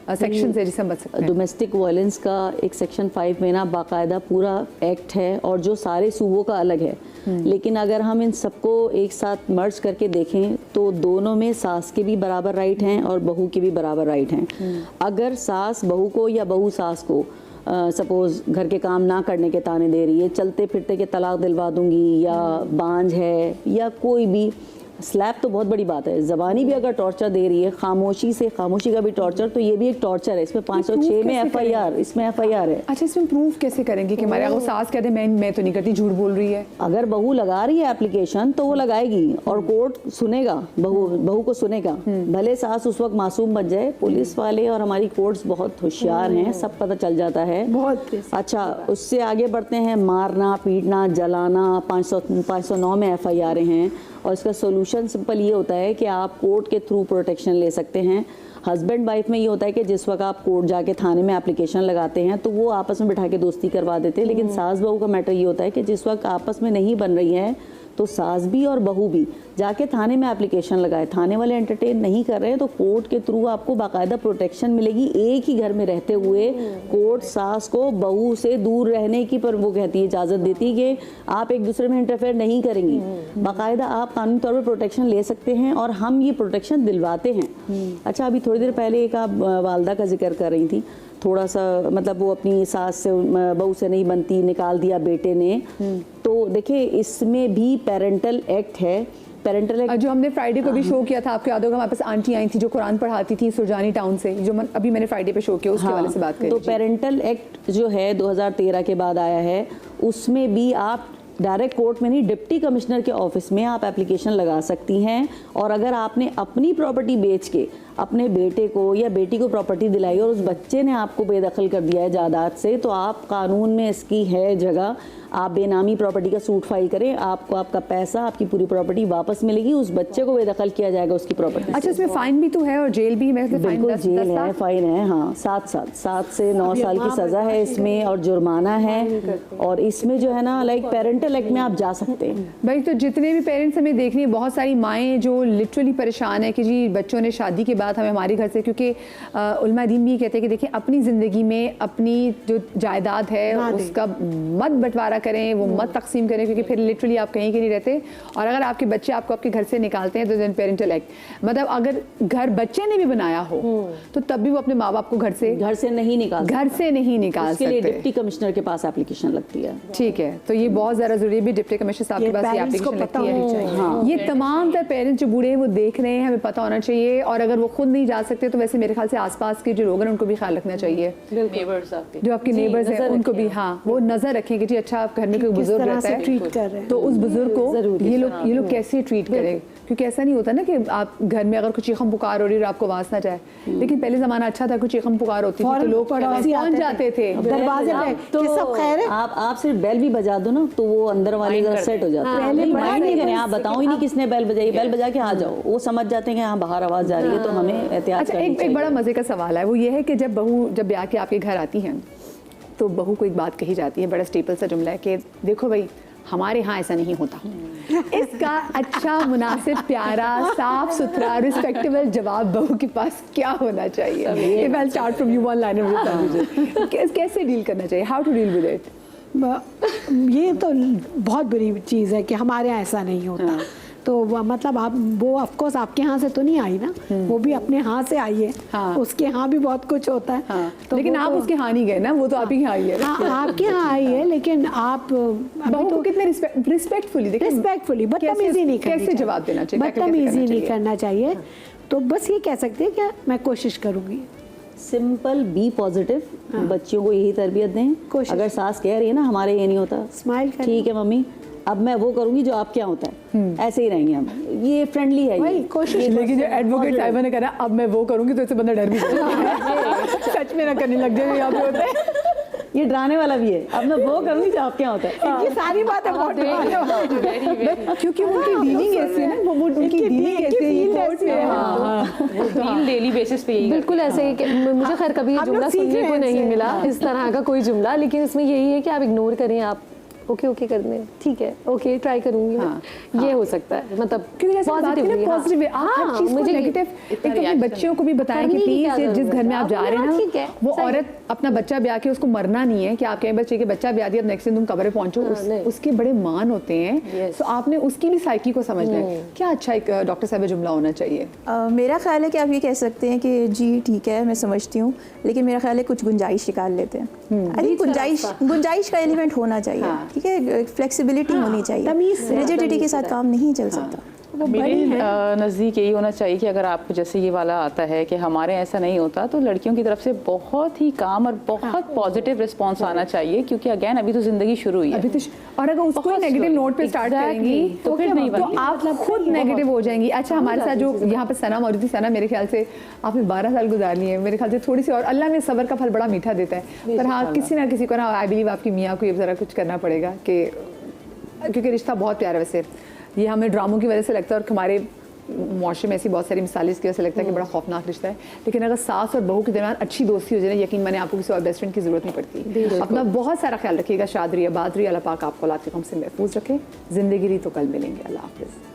जिससे हम बच सकते हैं? डोमेस्टिक वायलेंस का एक सेक्शन 5 में ना बाकायदा पूरा एक्ट है, और जो सारे सूबों का अलग है। लेकिन अगर हम इन सबको एक साथ मर्ज करके देखें तो दोनों में सास के भी बराबर राइट हैं और बहू के भी बराबर राइट हैं। अगर सास बहू को या बहू सास को सपोज घर के काम ना करने के ताने दे रही है, चलते फिरते के तलाक दिलवा दूंगी, या बांझ है, या कोई भी स्लैब तो बहुत बड़ी बात है, ज़बानी भी अगर टॉर्चर दे रही है, खामोशी का भी टॉर्चर, तो ये भी एक टॉर्चर है। इसमें 506 में FIR, इसमें FIR है। अच्छा, इसमें प्रूफ कैसे करेंगे कि हमारे अगर सास कहते हैं मैं तो नहीं करती, झूठ बोल रही है? अगर बहू लगा रही है एप्लीकेशन तो वो लगाएगी और कोर्ट सुनेगा, बहू को सुनेगा, भले सास उस वक्त मासूम बच जाए। पुलिस वाले और हमारी कोर्ट्स बहुत होशियार हैं, सब पता चल जाता है बहुत। अच्छा, उससे आगे बढ़ते हैं, मारना पीटना जलाना 509 में FIR हैं, और इसका सोल्यूशन सिंपल ये होता है कि आप कोर्ट के थ्रू प्रोटेक्शन ले सकते हैं। हस्बैंड वाइफ में ये होता है कि जिस वक्त आप कोर्ट जाके थाने में एप्लीकेशन लगाते हैं तो वो आपस में बिठा के दोस्ती करवा देते हैं, लेकिन सास बहू का मैटर ये होता है कि जिस वक्त आपस में नहीं बन रही है तो सास भी और बहू भी जाके थाने में एप्लीकेशन लगाए। थाने वाले एंटरटेन नहीं कर रहे हैं तो कोर्ट के थ्रू आपको बाकायदा प्रोटेक्शन मिलेगी। एक ही घर में रहते हुए कोर्ट सास को बहू से दूर रहने की पर वो कहती है, इजाज़त देती है कि आप एक दूसरे में इंटरफेयर नहीं करेंगी। बाकायदा आप कानूनी तौर पर प्रोटेक्शन ले सकते हैं और हम ये प्रोटेक्शन दिलवाते हैं। अच्छा, अभी थोड़ी देर पहले एक आप वालदा का जिक्र कर रही थी, थोड़ा सा मतलब वो अपनी सास से बहू से नहीं बनती, निकाल दिया बेटे ने। तो देखिए इसमें भी पेरेंटल एक्ट है। पेरेंटल एक्ट जो हमने फ्राइडे को भी शो किया था, आपके याद होगा हमारे पास आंटी आई थी जो कुरान पढ़ाती थी सुरजानी टाउन से, जो अभी मैंने फ्राइडे पे शो किया, उसके वाले से बात करी। तो पेरेंटल एक्ट जो है 2013 के बाद आया है, उसमें भी आप डायरेक्ट कोर्ट में नहीं, डिप्टी कमिश्नर के ऑफिस में आप एप्लीकेशन लगा सकती हैं। और अगर आपने अपनी प्रॉपर्टी बेच के अपने बेटे को या बेटी को प्रॉपर्टी दिलाई और उस बच्चे ने आपको बेदखल कर दिया है जायदाद से, तो आप कानून में इसकी है जगह, आप बेनामी प्रॉपर्टी का सूट फाइल करें, आपको आपका पैसा, आपकी पूरी प्रॉपर्टी वापस मिलेगी, उस बच्चे को बेदखल किया जाएगा उसकी प्रॉपर्टी। अच्छा, इसमें फाइन भी तो है और जेल भी है? बिल्कुल, जेल है, फाइन है, हाँ, 7 से 9 साल की सज़ा है इसमें और जुर्माना है। और इसमें जो है ना लाइक पेरेंटल एक्ट में आप जा सकते हैं। भाई, तो जितने भी पेरेंट्स हमें देख रही हैं, बहुत सारी माएँ जो लिटरली परेशान है कि जी बच्चों ने शादी के बाद हमें हमारे घर से, क्योंकि उलमा दीन भी कहते हैं कि देखिए अपनी ज़िंदगी में अपनी जो जायदाद है उसका मत बंटवारा करें, वो मत तकसीम करें, क्योंकि फिर लिटरली आप कहीं के नहीं रहते। और अगर आपके बच्चे आपको आपके घर से निकालते हैं तो देन पेरेंटल एक्ट, मतलब अगर घर बच्चे ने भी बनाया हो तो तब भी वो अपने माँ बाप को घर से नहीं निकाल सकते। लिए डिप्टी कमिश्नर के पास एप्लीकेशन लगती है। ठीक है, तो ये बहुत ज़्यादा ज़रूरी है भी डिप्टी कमिश्नर साहब के पास ये एप्लीकेशन लगती है। हाँ। ये तमाम तर पेरेंट्स जो बूढ़े हैं वो देख रहे हैं, हमें पता होना चाहिए। और अगर वो खुद नहीं जा सकते तो वैसे मेरे ख्याल से आसपास के जो लोग हैं उनको भी ख्याल रखना चाहिए, जो आपके नेबर्स हैं उनको भी, हाँ, वो नजर रखें कि जी अच्छा आप घर में कोई बुजुर्ग रहता है तो उस बुजुर्ग को ये लोग कैसे ट्रीट करें, क्योंकि ऐसा नहीं होता ना कि आप घर में अगर कुछ चीखम पुकार हो रही है आपको आवाज ना जाए, लेकिन पहले जमाना अच्छा था, कुछ चीखम पुकार होती थी तो लोग पहुंच जाते थे दरवाजे पे कि सब खैर है। आप सिर्फ बेल भी बजा दो ना तो वो अंदर वाले जरा सेट हो जाते हैं। पहले माइंड नहीं करें, आप बताओ ही नहीं किसने बेल बजाई, बेल बजा के आ जाओ, वो समझ जाते हैं कि हाँ बाहर आवाज जा रही है तो हमें एहतियात करनी चाहिए। एक बड़ा मजे का सवाल है, वो ये है कि जब बहू जब ब्याह के आपके घर आती हैं तो बहू को एक बात कही जाती है, बड़ा स्टेपल सा जुमला है कि देखो भाई हमारे यहाँ ऐसा नहीं होता। इसका अच्छा, मुनासिब, प्यारा, साफ सुथरा, रिस्पेक्टेबल जवाब बहू के पास क्या होना चाहिए? If I'll start from you one liner with that, कैसे डील करना चाहिए? How to deal with it? ये तो बहुत बुरी चीज़ है कि हमारे यहाँ ऐसा नहीं होता। तो मतलब आप वो ऑफ कोर्स आपके यहाँ से तो नहीं आई ना, वो भी अपने हाथ से आई है। हाँ। उसके यहाँ भी बहुत कुछ होता है। हाँ। तो लेकिन आप उसके यहाँ नहीं गए ना, वो तो आप ही यहाँ आई है। हाँ, आपके यहाँ आई है, लेकिन आप बहू को कितने रिस्पेक्टफुली बदतमीजी नहीं करनी, कैसे जवाब देना चाहिए, बदतमीजी नहीं करना चाहिए। तो बस ये कह सकते हैं कि मैं कोशिश करूँगी। सिंपल, बी पॉजिटिव, बच्चियों को यही तरबियत दें। अगर सास कह रही है ना हमारे ये नहीं होता, स्माइल करें, ठीक है मम्मी अब मैं वो करूंगी जो आपके यहाँ होता है, ऐसे ही रहेंगे हम। ये फ्रेंडली है, ये कोशिश। लेकिन जो एडवोकेट साहिबा ने कहा अब मैं वो करूंगी तो इससे बंदा डर भी सच में ना करने लग जाए यहाँ पे होता है। ये डराने वाला भी है, अब मैं वो करूंगी जो आपके यहाँ होता है। ये सारी बातें क्योंकि उनकी डीलिंग ऐसे है ना, वो उनकी डीलिंग ऐसे ही डेली बेसिस पे, बिल्कुल ऐसे ही। मुझे खैर कभी ये जुमला सुनने को नहीं मिला, इस तरह का कोई जुमला, लेकिन इसमें यही है कि आप इग्नोर करें, आप ओके करने, ठीक है, ओके ट्राई करूंगी। हाँ, ये हो सकता है, मतलब पॉजिटिव आप चीज को नेगेटिव एक तो अपने बच्चों को भी बताएं कि प्लीज जिस घर में आप जा रहे हैं ना, वो औरत अपना बच्चा ब्याह के उसको मरना नहीं है कि आप कहीं बच्चे के बच्चा ब्याह दिया नेक्स्ट दिन तुम कब्र पे पहुंचो, उसके बड़े मान होते हैं। तो आपने उसकी भी साइकी को समझना है। क्या अच्छा एक डॉक्टर साहब जुमला होना चाहिए? मेरा ख्याल है कि आप ये कह सकते हैं कि जी ठीक है मैं समझती हूँ, लेकिन मेरा ख्याल है कुछ गुंजाइश निकाल लेते हैं। अरे गुंजाइश का एलिमेंट होना चाहिए, ठीक है, फ्लेक्सिबिलिटी होनी चाहिए, रिजिडिटी के साथ काम नहीं चल सकता। मेरे नज़दीक यही होना चाहिए कि अगर आपको जैसे ये वाला आता है कि हमारे ऐसा नहीं होता, तो लड़कियों की तरफ से बहुत ही काम और बहुत पॉजिटिव रिस्पांस आना चाहिए, क्योंकि अगेन अभी तो जिंदगी शुरू हुई है। अभी तो और अगर उसको नेगेटिव नोट पे स्टार्ट करेंगी तो फिर नहीं, तो आप खुद नेगेटिव हो जाएंगी। अच्छा, हमारे साथ जो यहाँ पे सना मौजूद थी, सना मेरे ख्याल से आपने 12 साल गुजार लिए हैं, मेरे ख्याल से थोड़ी सी और अल्लाह में सब्र का फल बड़ा मीठा देता है। पर हाँ, किसी ना किसी को ना, आई बिलीव आपकी मियाँ को ये ज़रा कुछ करना पड़ेगा कि क्योंकि रिश्ता बहुत प्यारा, वैसे ये हमें ड्रामों की वजह से लगता है और हमारे मुआशरे में ऐसी बहुत सारी मिसालें इसकी वजह से लगता है कि बड़ा खौफनाक रिश्ता है। लेकिन अगर सास और बहू के दरमियान अच्छी दोस्ती हो जाए, यकीन माने आपको किसी और बेस्ट फ्रेंड की जरूरत नहीं पड़ती। अपना बहुत सारा ख्याल रखिएगा। शाद रही, आबाद रही, अल्लाह पाक आपको औलाद के गम से महफूज रखे। जिंदगी रही तो कल मिलेंगे। अल्लाह हाफिज़।